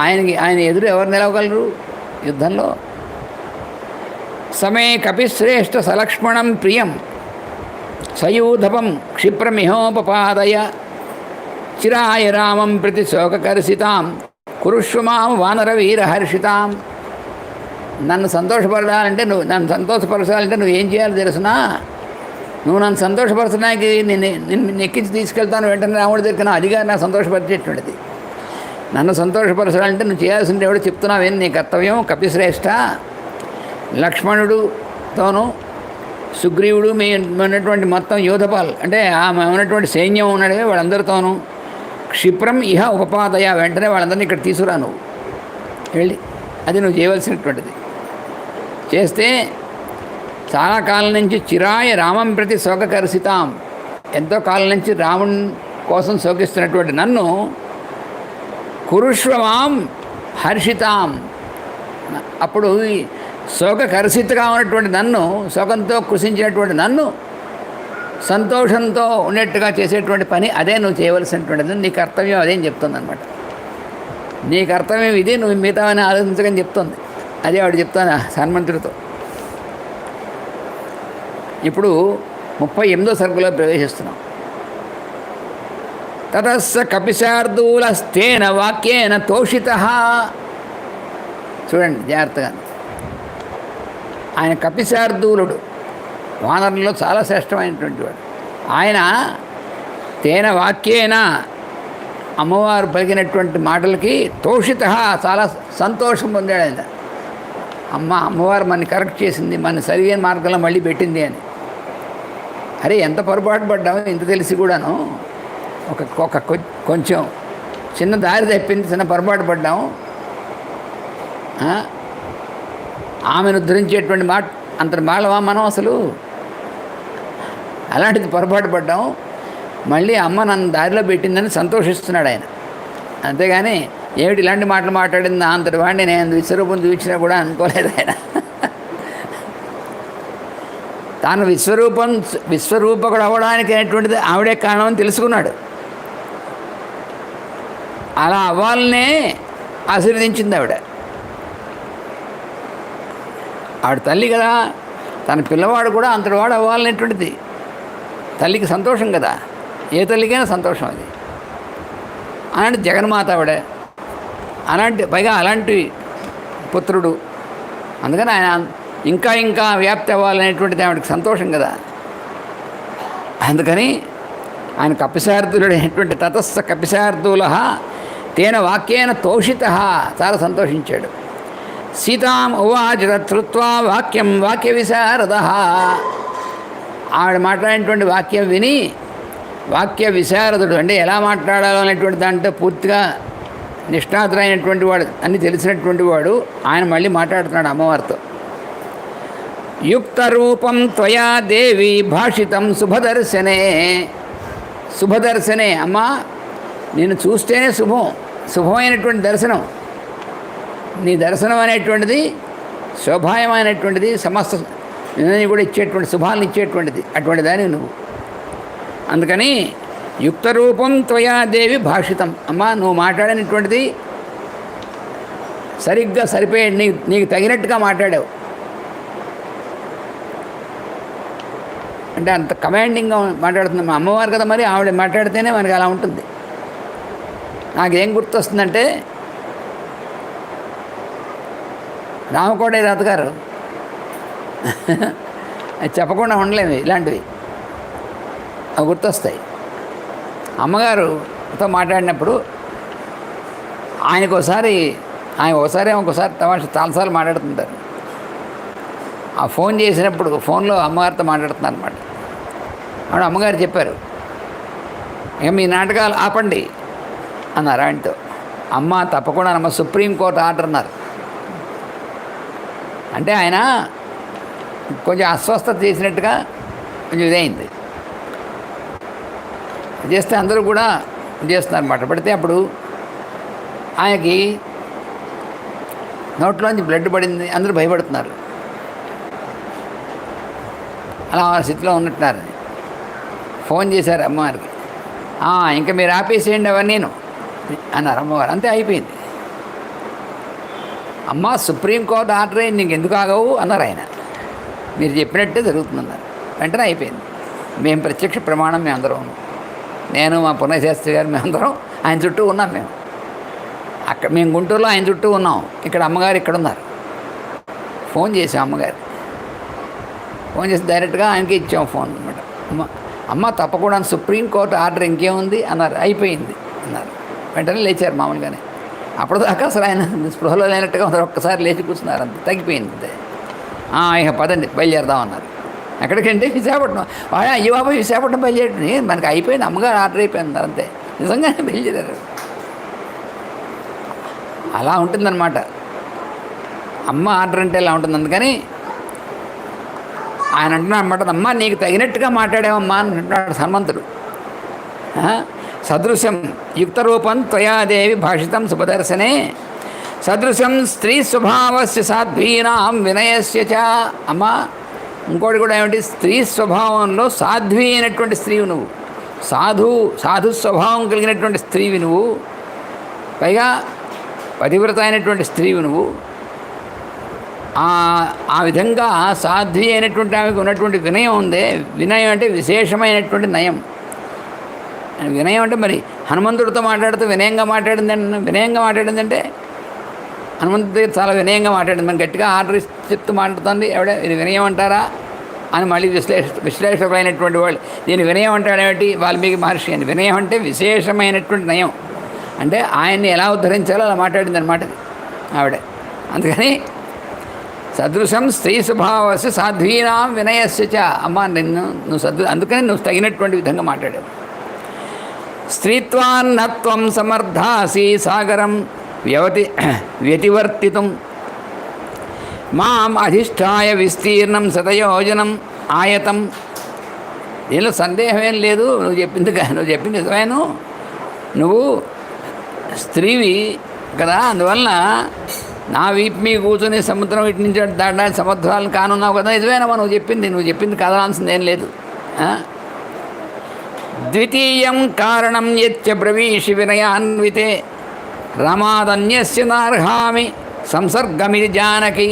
ఆయన ఎదురు ఎవరు నిలవగలరు యుద్ధంలో? సమే కపిశ్రేష్ఠ సలక్ష్మణం ప్రియం సయూధపం క్షిప్రమిహోపపాదయ చిరాయ రామం ప్రతి శోకకర్షితాం కురుష్వమాం వానరవీరహర్షితాం. నన్ను సంతోషపడాలంటే నన్ను సంతోషపరచాలంటే నువ్వేం చేయాలో తెలుసునా? నువ్వు నన్ను సంతోషపరచడానికి నిన్ను ఎక్కించి తీసుకెళ్తాను వెంటనే రాముడి దగ్గర, అదిగా నాకు సంతోషపరిచేటువంటిది. నన్ను సంతోషపరచాలంటే నువ్వు చేయాల్సింది ఎవడో చెప్తున్నావేం నీ కర్తవ్యం. కపిశ్రేష్ఠ లక్ష్మణుడుతోనూ సుగ్రీవుడు మీ ఉన్నటువంటి మొత్తం యోధపాలు అంటే ఉన్నటువంటి సైన్యం ఉన్నాడే వాళ్ళందరితోనూ క్షిప్రం ఇహ ఉపపాదయ, వెంటనే వాళ్ళందరినీ ఇక్కడ తీసుకురా నువ్వు వెళ్ళి. అది నువ్వు చేయవలసినటువంటిది. చేస్తే చాలా కాలం నుంచి చిరాయ రామం ప్రతి శోకకర్షితాం, ఎంతో కాలం నుంచి రాముని కోసం శోకిస్తున్నటువంటి నన్ను కురుష్వమాం హర్షితాం, అప్పుడు శోకకర్షితగా ఉన్నటువంటి నన్ను, శోకంతో కృషించినటువంటి నన్ను సంతోషంతో ఉండేట్టుగా చేసేటువంటి పని అదే నువ్వు చేయవలసినటువంటిది. నీ కర్తవ్యం అదేం చెప్తుంది అనమాట. నీ కర్తవ్యం ఇది, నువ్వు మిగతావని ఆలోచించకని చెప్తుంది. అదే వాడు చెప్తాను హనుమంతుడితో. ఇప్పుడు 38వ సర్గలో ప్రవేశిస్తున్నాం. తతస్స కపిశార్దూలస్తేన వాక్యేన తోషిత. చూడండి జాగ్రత్తగా, ఆయన కపిశార్దూలుడు, వానరుల్లో చాలా శ్రేష్టమైనటువంటి వాడు. ఆయన తేన వాక్యేన, అమ్మవారు పలికినటువంటి మాటలకి తోషిత, చాలా సంతోషం పొందాడు ఆయన. అమ్మవారు మనని కరెక్ట్ చేసింది, మన సరైన మార్గంలో మళ్ళీ పెట్టింది అని. అరే ఎంత పొరపాటు పడ్డాము, ఇంత తెలిసి కూడాను ఒక కొంచెం చిన్న దారి తప్పింది, చిన్న పొరపాటు పడ్డాము. ఆమెను ఉద్ధరించేటువంటి మాట అంతటి మాటవా మనం అసలు? అలాంటిది పొరపాటు పడ్డాము, మళ్ళీ అమ్మ నన్ను దారిలో పెట్టిందని సంతోషిస్తున్నాడు ఆయన. అంతేగాని ఏమిటి ఇలాంటి మాటలు మాట్లాడింది అంతటి వాడిని నేను విశ్వరూపం చూపించినా కూడా అనుకోలేదు ఆయన. తాను విశ్వరూపకుడు అవ్వడానికి అనేటువంటిది ఆవిడే కారణం అని తెలుసుకున్నాడు. అలా అవ్వాలనే ఆశీర్వదించింది ఆవిడ తల్లి కదా. తన పిల్లవాడు కూడా అంతటి వాడు అవ్వాలనేటువంటిది తల్లికి సంతోషం కదా, ఏ తల్లికైనా సంతోషం అది. అలాంటి జగన్మాత ఆవిడ, పైగా అలాంటి పుత్రుడు. అందుకని ఆయన ఇంకా వ్యాప్తి అవ్వాలనేటువంటిది ఆవిడకి సంతోషం కదా. అందుకని ఆయన కపిశార్దూలుడు అయినటువంటి తతస్స కపిశార్దూల తేన వాక్యేన తోషిత, చాలా సంతోషించాడు. సీతాం ఉవాచ తృత్వా వాక్య విశారద. ఆవిడ మాట్లాడినటువంటి వాక్యం విని వాక్య విశారదుడు అంటే ఎలా మాట్లాడాలో అనేటువంటి దాంట్లో పూర్తిగా నిష్ణాతుడైనటువంటి వాడు, అన్ని తెలిసినటువంటి వాడు, ఆయన మళ్ళీ మాట్లాడుతున్నాడు అమ్మవారితో. యుక్త రూపం త్వయా దేవి భాషితం శుభదర్శనే. శుభదర్శనే, అమ్మా నేను చూస్తేనే శుభమైనటువంటి దర్శనం. నీ దర్శనం అనేటువంటిది శోభాయమైనటువంటిది, సమస్త నేను కూడా ఇచ్చేటువంటి శుభాలను ఇచ్చేటువంటిది, అటువంటి దాన్ని నువ్వు. అందుకని యుక్త రూపం త్వయా దేవి భాషితం. అమ్మా నువ్వు మాట్లాడినటువంటిది సరిగ్గా సరిపోయే, నీకు తగినట్టుగా మాట్లాడావు. అంటే అంత కమాండింగ్గా మాట్లాడుతుంది మా అమ్మవారు కదా, మరి ఆవిడ మాట్లాడితేనే మనకి అలా ఉంటుంది. నాకేం గుర్తొస్తుందంటే రామకోట రాత గారు చెప్పకుండా ఉండలేము, ఇలాంటివి అవి గుర్తొస్తాయి. అమ్మగారుతో మాట్లాడినప్పుడు ఆయన ఒకసారి తమాషా చాలాసార్లు మాట్లాడుతుంటారు. ఆ ఫోన్ చేసినప్పుడు ఫోన్లో అమ్మగారితో మాట్లాడుతున్నారు అనమాట. అప్పుడు అమ్మగారు చెప్పారు, ఇక మీ నాటకాలు ఆపండి అన్నారు ఆయనతో. అమ్మ తప్పకుండా అమ్మ, సుప్రీంకోర్టు ఆర్డర్ అన్నారు. అంటే ఆయన కొంచెం అస్వస్థత చేసినట్టుగా కొంచెం ఇదైంది. చేస్తే అందరూ కూడా చేస్తున్నారు అన్నమాట. పడితే అప్పుడు ఆయనకి నోట్లోంచి బ్లడ్ పడింది, అందరూ భయపడుతున్నారు. అలా ఆ స్థితిలో ఉన్నట్టున్నారు. ఫోన్ చేశారు అమ్మవారికి, ఇంకా మీరు ఆపేసేయండి అవన్నీ అన్నారు అమ్మవారు. అంతే, అయిపోయింది. అమ్మ సుప్రీంకోర్టు ఆర్డర్ అయింది, నీకు ఎందుకు ఆగవు అన్నారు ఆయన. మీరు చెప్పినట్టే జరుగుతుందన్నారు. వెంటనే అయిపోయింది. మేము ప్రత్యక్ష ప్రమాణం, మేము అందరం, నేను మా పుణ్యశాస్త్రి గారు, మేమందరం ఆయన చుట్టూ ఉన్నాం. అక్కడ మేము గుంటూరులో ఆయన చుట్టూ ఉన్నాం. ఇక్కడ అమ్మగారు ఇక్కడ ఉన్నారు. ఫోన్ చేసాం అమ్మగారు. ఫోన్ చేసి డైరెక్ట్గా ఆయనకి ఇచ్చాం ఫోన్ అనమాట. అమ్మ తప్పకుండా సుప్రీంకోర్టు ఆర్డర్ ఇంకేముంది అన్నారు. అయిపోయింది అన్నారు. వెంటనే లేచారు మామూలుగానే. అప్పటిదాకా అసలు ఆయన స్పృహలో లేనట్టుగా ఉన్నారు. ఒక్కసారి లేచి కూర్చున్నారు, అంతే, తగ్గిపోయింది అంతే. ఇక పదండి బయలుదేరదామన్నారు. ఎక్కడికంటే విశాఖపట్నం. ఈ బాబాయ్ విశాఖపట్నం బయలుదేరి, మనకి అయిపోయింది, అమ్మగారు ఆర్డర్ అయిపోయింది అంతే. నిజంగానే బయలుదేరారు. అలా ఉంటుందన్నమాట అమ్మ ఆర్డర్ అంటే ఇలా ఉంటుంది. అందుకని ఆయన అంటున్నాడు అన్నమాట, అమ్మ నీకు తగినట్టుగా మాట్లాడావమ్మా అని అంటున్నాడు హనుమంతుడు. సదృశం యుక్తరూపం త్వయాదేవి భాషితం శుభదర్శనే సదృశం స్త్రీ స్వభావస్య సాధ్వీనాం వినయస్య చ. అమ్మ ఇంకోటి కూడా ఏమిటి, స్త్రీ స్వభావంలో సాధ్వీ అయినటువంటి స్త్రీవి నువ్వు, సాధు స్వభావం కలిగినటువంటి స్త్రీవి నువ్వు, పైగా పతివ్రత అయినటువంటి స్త్రీవి నువ్వు. ఆ విధంగా సాధ్వి అయినటువంటి ఆమెకు ఉన్నటువంటి వినయం ఉందే, వినయం అంటే విశేషమైనటువంటి నయం. వినయం అంటే మరి హనుమంతుడితో మాట్లాడుతూ వినయంగా మాట్లాడిందంటే హనుమంతుడి దగ్గర చాలా వినయంగా మాట్లాడింది. మనం గట్టిగా ఆర్డర్ చెప్తూ మాట్లాడుతుంది ఎవడే, ఇది వినయం అంటారా అని మళ్ళీ విశ్లేషకులైనటువంటి వాళ్ళు దీన్ని వినయం అంటాడేమిటి, వాల్మీకి మహర్షి అని. వినయం అంటే విశేషమైనటువంటి నయం, అంటే ఆయన్ని ఎలా ఉద్ధరించాలో అలా మాట్లాడింది అనమాట ఆవిడ. అందుకని సదృశం స్త్రీ స్వభావస్య సాధ్వీనాం వినయస్య చ. అమ్మ నువ్వు అందుకని నువ్వు తగినటువంటి విధంగా మాట్లాడావు. స్త్రీత్వాన్నత్వం సమర్థాసి సాగరం వ్యతివర్తితం మాం అధిష్టాయ విస్తీర్ణం శతయోజనం ఆయతం. దీనిలో సందేహం ఏం లేదు. నువ్వు చెప్పింది నిజమేను. నువ్వు స్త్రీవి కదా, అందువలన నా వీపు మీ కూర్చొని సముద్రం ఇటు నుంచి దాటడానికి సముద్రాలను కానున్నావు కదా, నిజమేనమ్మా నువ్వు చెప్పింది కదలాల్సింది ఏం లేదు. ద్వితీయం కారణం యచ్చ బ్రవీషి వినయాన్వితే రమాదన్యస్య నార్హామి సంసర్గమిది జానకి.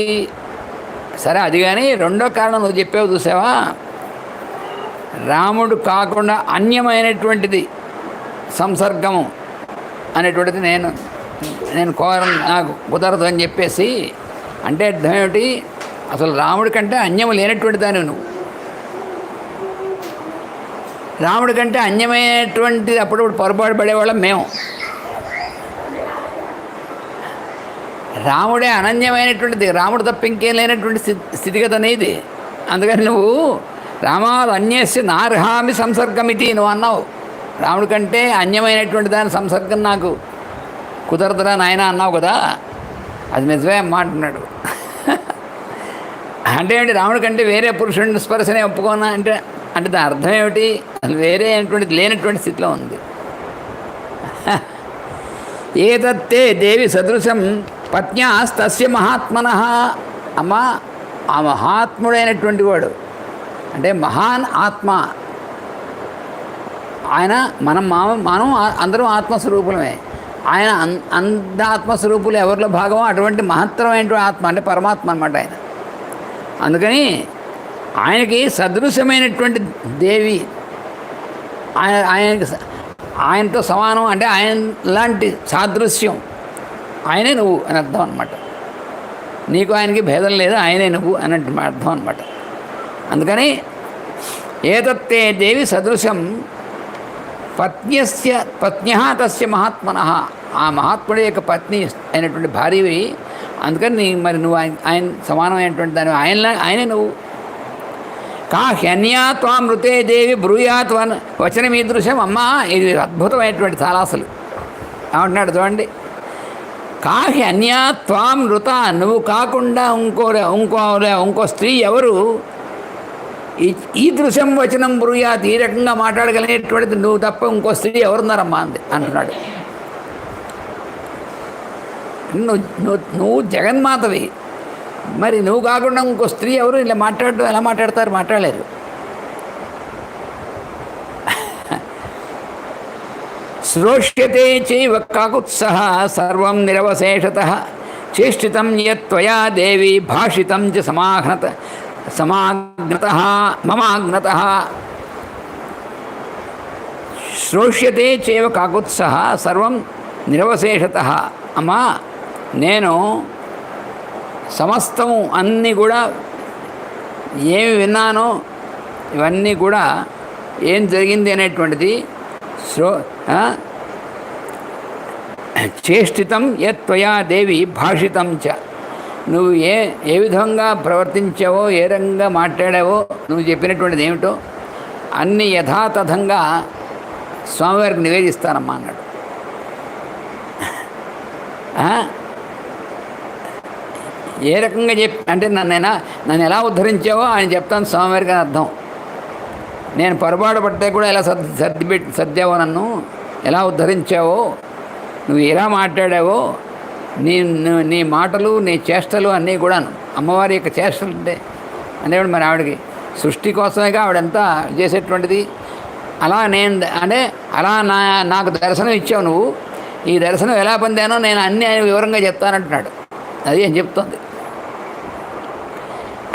సరే, అది కానీ రెండో కారణం నువ్వు చెప్పావు చూసావా, రాముడు కాకుండా అన్యమైనటువంటిది సంసర్గము అనేటువంటిది నేను నాకు కుదరదు అని చెప్పేసి. అంటే అర్థం ఏమిటి, అసలు రాముడి కంటే అన్యము లేనటువంటి దాన్ని నువ్వు. రాముడి కంటే అన్యమైనటువంటిది అప్పుడప్పుడు పొరపాటు పడేవాళ్ళం మేము. రాముడే అనన్యమైనటువంటిది, రాముడు తప్ప ఇంకేం లేనటువంటి స్థితిగతి అనేది. అందుకని నువ్వు రామాలు అన్యస్య నార్హామి సంసర్గమితి నువ్వు అన్నావు. రాముడి కంటే అన్యమైనటువంటి దాని సంసర్గం నాకు కుదరదురా నాయన అన్నావు కదా, అది నిజమే అమ్మా అంటున్నాడు. అంటే ఏమిటి, రాముడి కంటే వేరే పురుషుడిని స్పర్శనే ఒప్పుకోనా అంటే, అంటే దాని అర్థం ఏమిటి, అసలు వేరే అయినటువంటి లేనటువంటి స్థితిలో ఉంది. ఏతత్తే దేవి సదృశం పత్న్యాస్తస్య మహాత్మనః. అమ్మ, ఆ మహాత్ముడైనటువంటి వాడు అంటే మహాన్ ఆత్మ, ఆయన మనం అందరం ఆత్మస్వరూపులమే. ఆయన అంత ఆత్మస్వరూపులు ఎవరిలో భాగమో అటువంటి మహత్తరమైనటువంటి ఆత్మ అంటే పరమాత్మ అన్నమాట ఆయన. అందుకని ఆయనకి సదృశమైనటువంటి దేవి, ఆయనతో సమానం అంటే ఆయన లాంటి సాదృశ్యం ఆయనే నువ్వు అని అర్థం అనమాట. నీకు ఆయనకి భేదం లేదు, ఆయనే నువ్వు అని అర్థం అనమాట. అందుకని ఏతత్తే దేవి సదృశం పత్న్యః తస్య మహాత్మనః. ఆ మహాత్ముడి యొక్క పత్ని అయినటువంటి భార్యవి. అందుకని మరి నువ్వు ఆయన సమానమైనటువంటి దాని ఆయనే నువ్వు. హ్యన్యా త్వామృతే దేవి బ్రూయాత్ వచనం ఈదృశం. అమ్మా, ఇది అద్భుతమైనటువంటి చాలా అసలు ఏమంటున్నాడు చూడండి. హ్యన్యా త్వామృత, నువ్వు కాకుండా ఇంకో స్త్రీ ఎవరు ఈ దృశ్యం వచనం బ్రూయాత్, ఈ రకంగా మాట్లాడగలిగేటువంటిది నువ్వు తప్ప ఇంకో స్త్రీ ఎవరున్నారమ్మా అంటున్నాడు. నువ్వు జగన్మాతవి, మరి నువ్వు కాకుండా ఇంకో స్త్రీ ఎవరు ఇలా మాట్లాడటం ఎలా మాట్లాడతారు, మాట్లాడలేరు. శ్రోష్యతే చైవ కాకుత్సః సర్వం నిరవశేషతః చేష్టితం యత్వయా దేవి భాషితం చ సమాగ్నతః మమాగ్నతః. శ్రోష్యతే చైవ కాకుత్సః సర్వం నిరవశేషతః. అమ్మా, నేను సమస్తము అన్నీ కూడా ఏమి విన్నానో ఇవన్నీ కూడా ఏం జరిగింది అనేటువంటిది చేష్టితం యత్వయా దేవి భాషితం చ. నువ్వు ఏ విధంగా ప్రవర్తించావో, ఏ రకంగా మాట్లాడావో, నువ్వు చెప్పినటువంటిది ఏమిటో అన్నీ యథాతథంగా స్వామివారికి నివేదిస్తానమ్మా అన్నాడు. ఏ రకంగా అంటే నన్ను ఎలా ఉద్ధరించావో ఆయన చెప్తాను స్వామివారికి అని అర్థం. నేను పొరపాటు పడితే కూడా ఎలా సర్దావో, నన్ను ఎలా ఉద్ధరించావో, నువ్వు ఎలా మాట్లాడావో, నీ మాటలు నీ చేష్టలు అన్నీ కూడా అమ్మవారి యొక్క చేష్టలు అంటే మరి ఆవిడకి సృష్టి కోసమేగా ఆవిడంతా చేసేటువంటిది. అలా అలా నాకు దర్శనం ఇచ్చావు నువ్వు, ఈ దర్శనం ఎలా పొందానో నేను అన్నీ ఆయన వివరంగా చెప్తానంటున్నాడు. అది అని చెప్తోంది.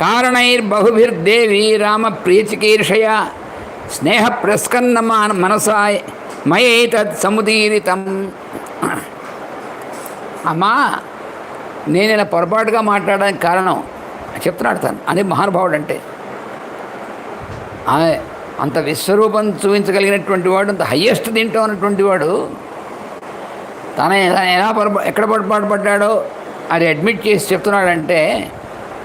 కారణైర్బహుభిర్దేవి రామ ప్రియచికీర్షయ స్నేహ ప్రస్కన్న మనసా మయేతత్ సముదీరితం. అమ్మా, నేను ఇలా పొరపాటుగా మాట్లాడడానికి కారణం చెప్తున్నాడు తను. అది మహానుభావుడు అంటే అంత విశ్వరూపం చూపించగలిగినటువంటి వాడు, అంత హయ్యెస్ట్ దీంట్లో ఉన్నటువంటి వాడు తన ఎలా ఎక్కడ పొరపాటు పడ్డాడో అది అడ్మిట్ చేసి చెప్తున్నాడంటే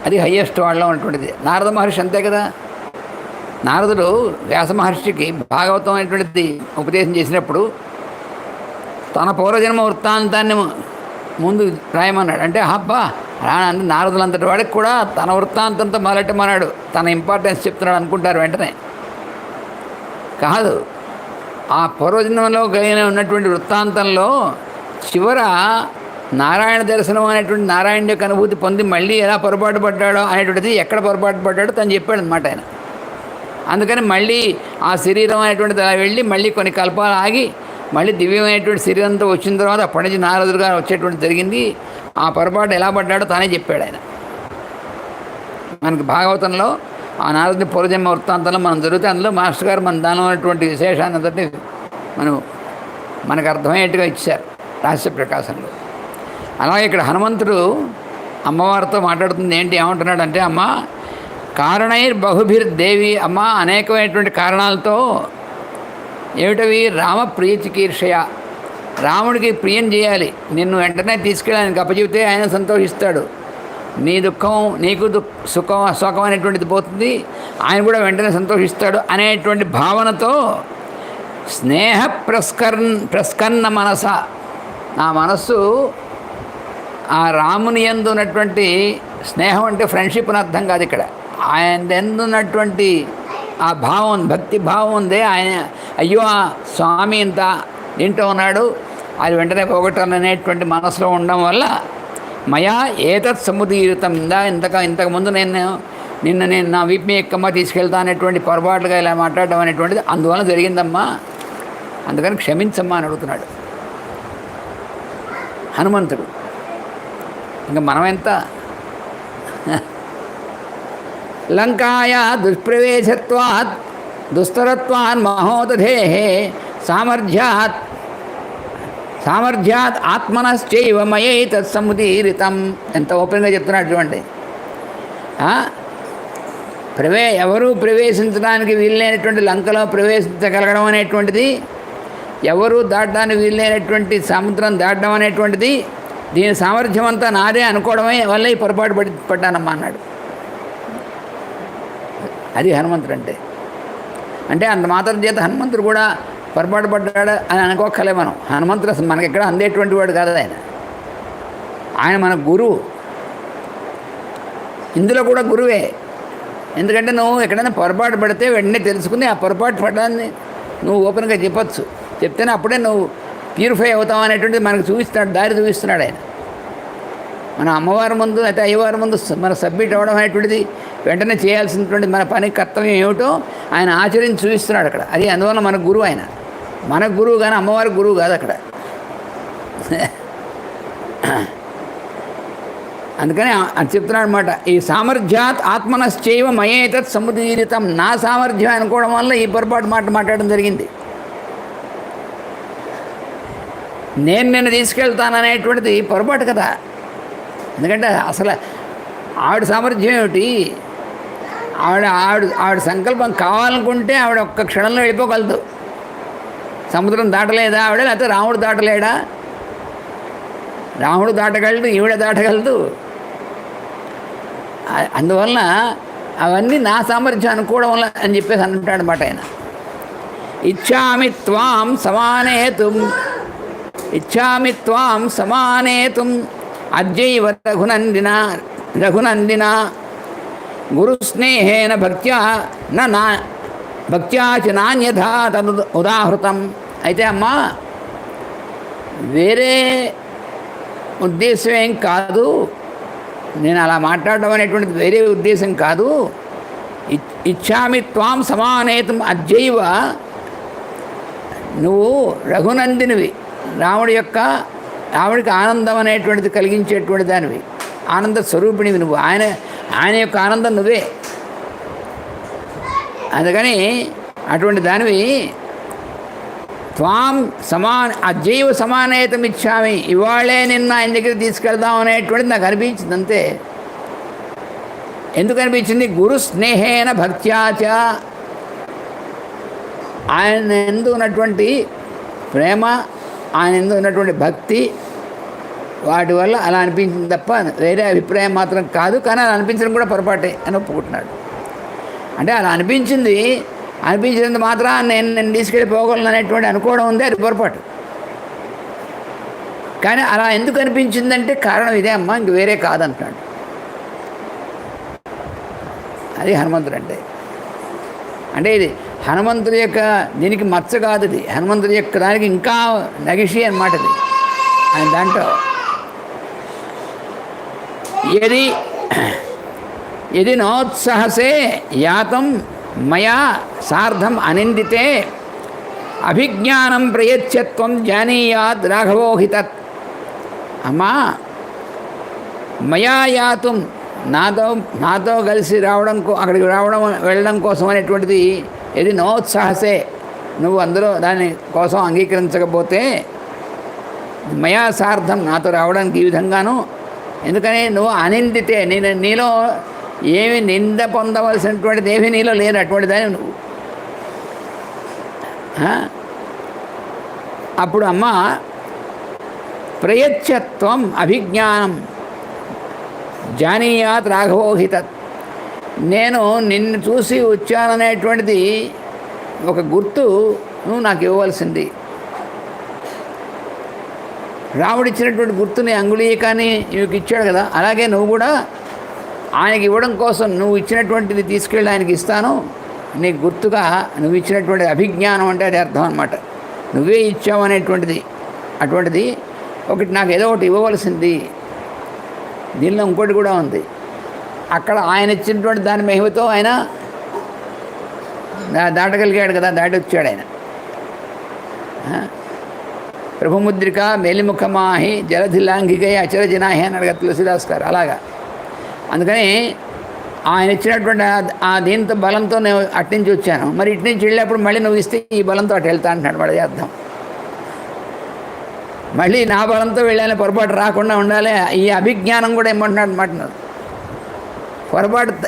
అది హయ్యెస్ట్ వాళ్ళలో ఉన్నటువంటిది. నారద మహర్షి అంతే కదా. నారదుడు వ్యాస మహర్షికి భాగవతం అనేటువంటిది ఉపదేశం చేసినప్పుడు తన పూర్వజన్మ వృత్తాంతాన్ని ముందు రాయమన్నాడు. అంటే నారదులంతటి వాడికి కూడా తన వృత్తాంతంతో మొదలెట్టమన్నాడు. తన ఇంపార్టెన్స్ చెప్తున్నాడు అనుకుంటారు వెంటనే. కాదు, ఆ పూర్వజన్మలో కలిగిన ఉన్నటువంటి వృత్తాంతంలో చివర నారాయణ దర్శనం అనేటువంటి నారాయణ యొక్క అనుభూతి పొంది మళ్ళీ ఎలా పొరపాటు పడ్డాడో అనేటువంటిది, ఎక్కడ పొరపాటు పడ్డాడో తను చెప్పాడు అనమాట ఆయన. అందుకని మళ్ళీ ఆ శరీరం అనేటువంటిది అలా వెళ్ళి మళ్ళీ కొన్ని కల్పాలు ఆగి మళ్ళీ దివ్యమైనటువంటి శరీరంతో వచ్చిన తర్వాత అప్పటి నుంచి నారదుడుగా వచ్చేటువంటి జరిగింది. ఆ పొరపాటు ఎలా పడ్డాడో తానే చెప్పాడు ఆయన. మనకి భాగవతంలో ఆ నారదుని పూర్వజన్మ వృత్తాంతంలో మనం జరిగితే అందులో మాస్టర్ గారు మన దానిలో ఉన్నటువంటి విశేషాన్ని అంతటి మనకు అర్థమయ్యేట్టుగా ఇచ్చారు రహస్య ప్రకాశంలో. అలాగే ఇక్కడ హనుమంతుడు అమ్మవారితో మాట్లాడుతుంది. ఏమంటున్నాడు అంటే, అమ్మ కారణైర్బహుభిర్దేవి, అమ్మ అనేకమైనటువంటి కారణాలతో ఏమిటవి, రామ ప్రియ చికీర్షయ, రాముడికి ప్రియం చేయాలి. నిన్ను వెంటనే తీసుకెళ్ళి ఆయనకు అప్పచెబితే ఆయన సంతోషిస్తాడు. నీ దుఃఖం నీకు శోకం అనేటువంటిది పోతుంది, ఆయన కూడా వెంటనే సంతోషిస్తాడు అనేటువంటి భావనతో స్నేహ ప్రస్కన్న మనస, నా మనస్సు ఆ రాముని యందు ఉన్నటువంటి స్నేహం అంటే ఫ్రెండ్షిప్ అని అర్థం కాదు ఇక్కడ. ఆయన ఎందు ఉన్నటువంటి ఆ భావం, భక్తి భావం ఉందే, ఆయన అయ్యో ఆ స్వామి ఇంత దీంట్లో ఉన్నాడు, అది వెంటనే పోగొట్టాలనేటువంటి మనసులో ఉండడం వల్ల మయా ఏతత్ సముదీరితం, ఇంతకుముందు నేను నా వీపీ ఎక్కమ్మ తీసుకెళ్తా అనేటువంటి పొరపాటుగా ఇలా మాట్లాడడం అనేటువంటిది అందువల్ల జరిగిందమ్మా, అందుకని క్షమించమ్మా అని అడుగుతున్నాడు హనుమంతుడు. ఇంకా మనమెంత లంకాయ దుష్ప్రవేశత్వాత్ దుస్తరత్వాన్ మహోదధే సామర్థ్యాత్ ఆత్మనశ్చైవ మయై తత్సముదీరితం. ఎంత ఓపెన్గా చెప్తున్నాడు చూడండి. ఎవరు ప్రవేశించడానికి వీల్లేనటువంటి లంకలో ప్రవేశించగలగడం అనేటువంటిది, ఎవరు దాటడానికి వీల్లేనటువంటి సముద్రం దాటడం అనేటువంటిది, దీని సామర్థ్యం అంతా నాదే అనుకోవడమే వల్ల ఈ పొరపాటు పడ్డానమ్మా అన్నాడు. అది హనుమంతుడు అంటే అంత మాత్రం చేత హనుమంతుడు కూడా పొరపాటు పడ్డాడు అని అనుకోకలే మనం. హనుమంతుడు అసలు మనకెక్కడ అందేటువంటి వాడు కాదు. ఆయన మన గురువు, ఇందులో కూడా గురువే. ఎందుకంటే నువ్వు ఎక్కడైనా పొరపాటు పడితే వెంటనే తెలుసుకుని ఆ పొరపాటు పడ్డాన్ని నువ్వు ఓపెన్గా చెప్పచ్చు. చెప్తేనే అప్పుడే నువ్వు ప్యూరిఫై అవుతావు అనేటువంటిది మనకు చూపిస్తాడు, దారి చూపిస్తున్నాడు ఆయన. మన అమ్మవారి ముందు అయితే అయ్యవారి ముందు మన సబ్మిట్ అవ్వడం అనేటువంటిది వెంటనే చేయాల్సినటువంటి మన పని కర్తవ్యం ఏమిటో ఆయన ఆచరించి చూపిస్తున్నాడు అక్కడ. అది అందువల్ల మన గురువు ఆయన, మన గురువు కానీ అమ్మవారి గురువు కాదు అక్కడ. అందుకని అది చెప్తున్నాడు అనమాట. ఈ సామర్థ్యాత్ ఆత్మనశ్చైవ మయేతత్ సముదీరితం, నా సామర్థ్యం అనుకోవడం వల్ల ఈ పొరపాటు మాట్లాడడం జరిగింది. నేను నిన్ను తీసుకెళ్తాననేటువంటిది పొరపాటు కదా. ఎందుకంటే అసలు ఆవిడ సామర్థ్యం ఏమిటి, ఆవిడ సంకల్పం కావాలనుకుంటే ఆవిడ ఒక్క క్షణంలో వెళ్ళిపోగలదు. సముద్రం దాటలేదా ఆవిడ, లేకపోతే రాముడు దాటలేడా? రాముడు దాటగలదు, ఈవిడ దాటగలదు. అందువలన అవన్నీ నా సామర్థ్యం అనుకోవడం వల్ల అని చెప్పేసి అంటాడు అన్నమాట ఆయన. ఇచ్చామి త్వాం సమానేతుం అద్యైవ రఘునందిన గురుస్నేహేన భక్త్యా చ నాన్యథా తదు ఉదాహృతం. అయితే అమ్మా వేరే ఉద్దేశం ఏం కాదు, నేను అలా మాట్లాడడం అనేటువంటిది వేరే ఉద్దేశం కాదు. ఇచ్చామి త్వాం సమానేతం అద్యైవ, నువ్వు రఘునందినివి, రాముడికి ఆనందం అనేటువంటిది కలిగించేటువంటి దానివి, ఆనంద స్వరూపిణివి నువ్వు. ఆయన యొక్క ఆనందం నువ్వే. అందుకని అటువంటి దానివి త్వాం అద్యైవ సమానేతం ఇచ్చామి, ఇవాళే నిన్న ఆయన దగ్గర తీసుకెళ్దాం అనేటువంటిది నాకు అనిపించింది అంతే. ఎందుకు అనిపించింది? గురు స్నేహేన భక్త్యాచ, ఆయన ఎందు ఉన్నటువంటి ప్రేమ, ఆయన ఎందు ఉన్నటువంటి భక్తి, వాటి వల్ల అలా అనిపించింది తప్ప వేరే అభిప్రాయం మాత్రం కాదు. కానీ అలా అనిపించడం కూడా పొరపాటే అని ఒప్పుకుంటున్నాడు. అంటే అలా అనిపించినంత మాత్రం నేను తీసుకెళ్ళిపోగలను అనేటువంటి అనుకోవడం ఉంది, అది పొరపాటు. కానీ అలా ఎందుకు అనిపించిందంటే కారణం ఇదే అమ్మా, ఇంక వేరే కాదంటున్నాడు. అది హనుమంతుడు అంటే ఇది హనుమంతుడి యొక్క దీనికి మచ్చ కాదు, ఇది హనుమంతుడి యొక్క దానికి ఇంకా నగిషి అన్నమాట. ఇది ఆయన దాంట్లో యది నోత్సాహసే యాతం మయా సార్ధం అనిందితే అభిజ్ఞానం ప్రయచ్చత్వం జానీయాద్ రాఘవోహితత్. అమ్మా మయా యాతం, నాతో కలిసి అక్కడికి వెళ్ళడం కోసం అనేటువంటిది ఇది నోత్సాహసే, నువ్వు అందులో దాని కోసం అంగీకరించకపోతే మయా సార్ధం, నాతో రావడానికి ఈ విధంగాను. ఎందుకని నువ్వు అనిందితే, నీలో ఏమి నింద పొందవలసినటువంటిది ఏమీ నీలో లేదు, అటువంటి దాని నువ్వు. అప్పుడు అమ్మ ప్రయచ్చత్వం అభిజ్ఞానం జానీయాత్ రాఘవోహితత్, నేను నిన్ను చూసి వచ్చాననేటువంటిది ఒక గుర్తు నువ్వు నాకు ఇవ్వవలసింది. రాముడు ఇచ్చినటువంటి గుర్తుని అంగుళీకాన్ని నీకు ఇచ్చాడు కదా, అలాగే నువ్వు కూడా ఆయనకి ఇవ్వడం కోసం నువ్వు ఇచ్చినటువంటిది తీసుకెళ్ళి ఆయనకి ఇస్తాను, నీకు గుర్తుగా నువ్వు ఇచ్చినటువంటి అభిజ్ఞానం అంటే అది అర్థం అనమాట. నువ్వే ఇచ్చావు అనేటువంటిది. అటువంటిది ఒకటి నాకు ఏదో ఒకటి ఇవ్వవలసింది. దీనిలో ఇంకోటి కూడా ఉంది. అక్కడ ఆయన ఇచ్చినటువంటి దాని మహిమతో ఆయన దాటగలిగాడు కదా, దాటి వచ్చాడు ఆయన. ప్రభుముద్రిక మేలిముఖమాహి జలధిలాంఘికై అచరజనాహి అన్నాడు కదా తులసిదాస్ గారు. అలాగా అందుకని ఆయన ఇచ్చినటువంటి ఆ దీంతో బలంతో నేను అట్నుంచి వచ్చాను, మరి ఇటు నుంచి వెళ్ళేప్పుడు మళ్ళీ నువ్వు ఇస్తే ఈ బలంతో అటు వెళ్తా అంటున్నాడు. వాడి అర్థం మళ్ళీ నా బలంతో వెళ్ళాలి, పొరపాటు రాకుండా ఉండాలి. ఈ అభిజ్ఞానం కూడా ఏమంటున్నాడు అనమాట.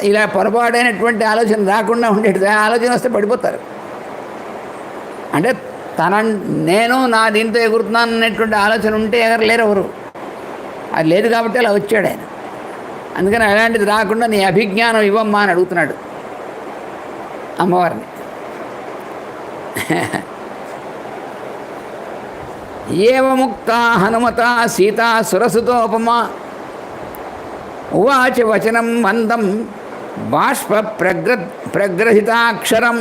ఇలా పొరపాటైనటువంటి ఆలోచన రాకుండా ఉండేది. ఆలోచన వస్తే పడిపోతారు. అంటే నేను నా దీంతో ఎగురుతున్నాను అనేటువంటి ఆలోచన ఉంటే ఎగరలేరు ఎవరు. అది లేదు కాబట్టి అలా వచ్చాడు ఆయన. అందుకని అలాంటిది రాకుండా నీ అభిజ్ఞానం ఇవ్వమ్మా అని అడుగుతున్నాడు అమ్మవారిని. ఏవముక్త హనుమత సీతా సురసుతోపమా ఉవాచ వచనం మందం బాష్ప ప్రగ్రహితాక్షరం.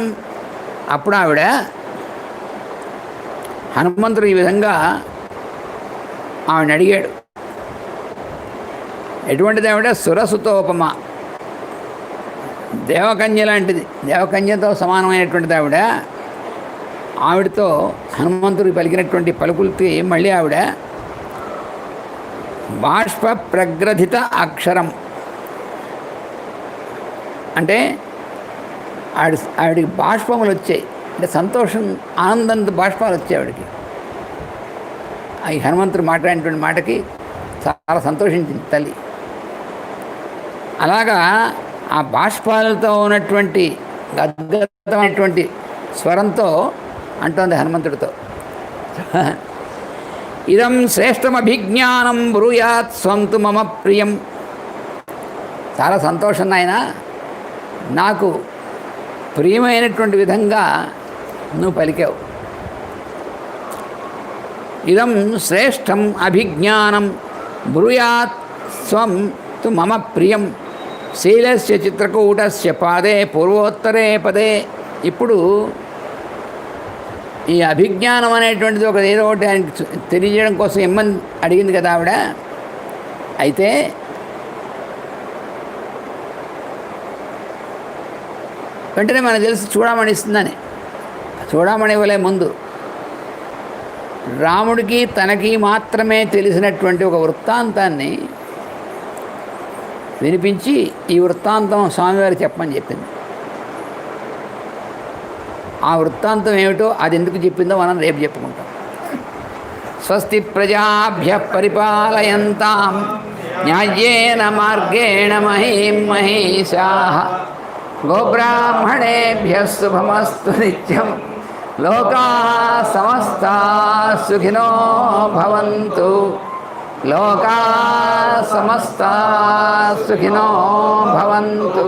అప్పుడు ఆవిడ హనుమంతుడు ఈ విధంగా ఆవిడ అడిగాడు. ఎటువంటిది ఆవిడ? సురసుతోపమ, దేవకన్య లాంటిది, దేవకన్యతో సమానమైనటువంటిది ఆవిడ. ఆవిడతో హనుమంతుడికి పలికినటువంటి పలుకులకి మళ్ళీ ఆవిడ బాష్ప ప్రగ్రథిత అక్షరం అంటే ఆవిడికి బాష్పములు వచ్చాయి. అంటే సంతోషం, ఆనందంతో బాష్పాలు వచ్చాయి ఆవిడకి. ఈ హనుమంతుడు మాట్లాడినటువంటి మాటకి చాలా సంతోషించింది తల్లి. అలాగా ఆ బాష్పాలతో ఉన్నటువంటి గద్గతమైనటువంటి స్వరంతో అంటోంది హనుమంతుడితో, ఇదం శ్రేష్టమభిజ్ఞానం బ్రూయాత్ స్వంతు మమ ప్రియం. చాలా సంతోషం నాయన, నాకు ప్రియమైనటువంటి విధంగా నువ్వు పలికావు. ఇదం శ్రేష్టం అభిజ్ఞానం బ్రూయాత్ స్వం తు మమ ప్రియం శీలస్య చిత్రకూటస్య పాదే పూర్వోత్తరే పదే. ఇప్పుడు ఈ అభిజ్ఞానం అనేటువంటిది ఒక ఏదో ఒకటి ఆయనకి తెలియజేయడం కోసం ఇమ్మని అడిగింది కదా ఆవిడ. అయితే వెంటనే మనకు తెలిసి చూడమని ఇస్తుందని. చూడమని ఇవ్వలే, ముందు రాముడికి తనకి మాత్రమే తెలిసినటువంటి ఒక వృత్తాంతాన్ని వినిపించి ఈ వృత్తాంతం స్వామివారికి చెప్పమని చెప్పింది. ఆ వృత్తాంతం ఏమిటో, అది ఎందుకు చెప్పిందో మనం రేపు చెప్పుకుంటాం. స్వస్తి ప్రజాభ్య పరిపాలయంతాం న్యాయేన మార్గేణ మహీం మహీషాః గోబ్రాహ్మణేభ్యః శుభమస్తు నిత్యం లోకాః సమస్తాః సుఖినో భవంతు. లోకాః సమస్తాః సుఖినో భవంతు.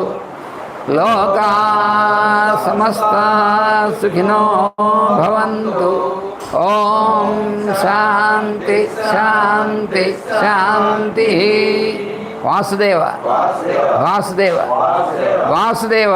లోకాః సమస్తాః సుఖినో భవంతు. ఓం శాంతి శాంతి శాంతి. వాసుదేవ వాసుదేవ వాసుదేవ.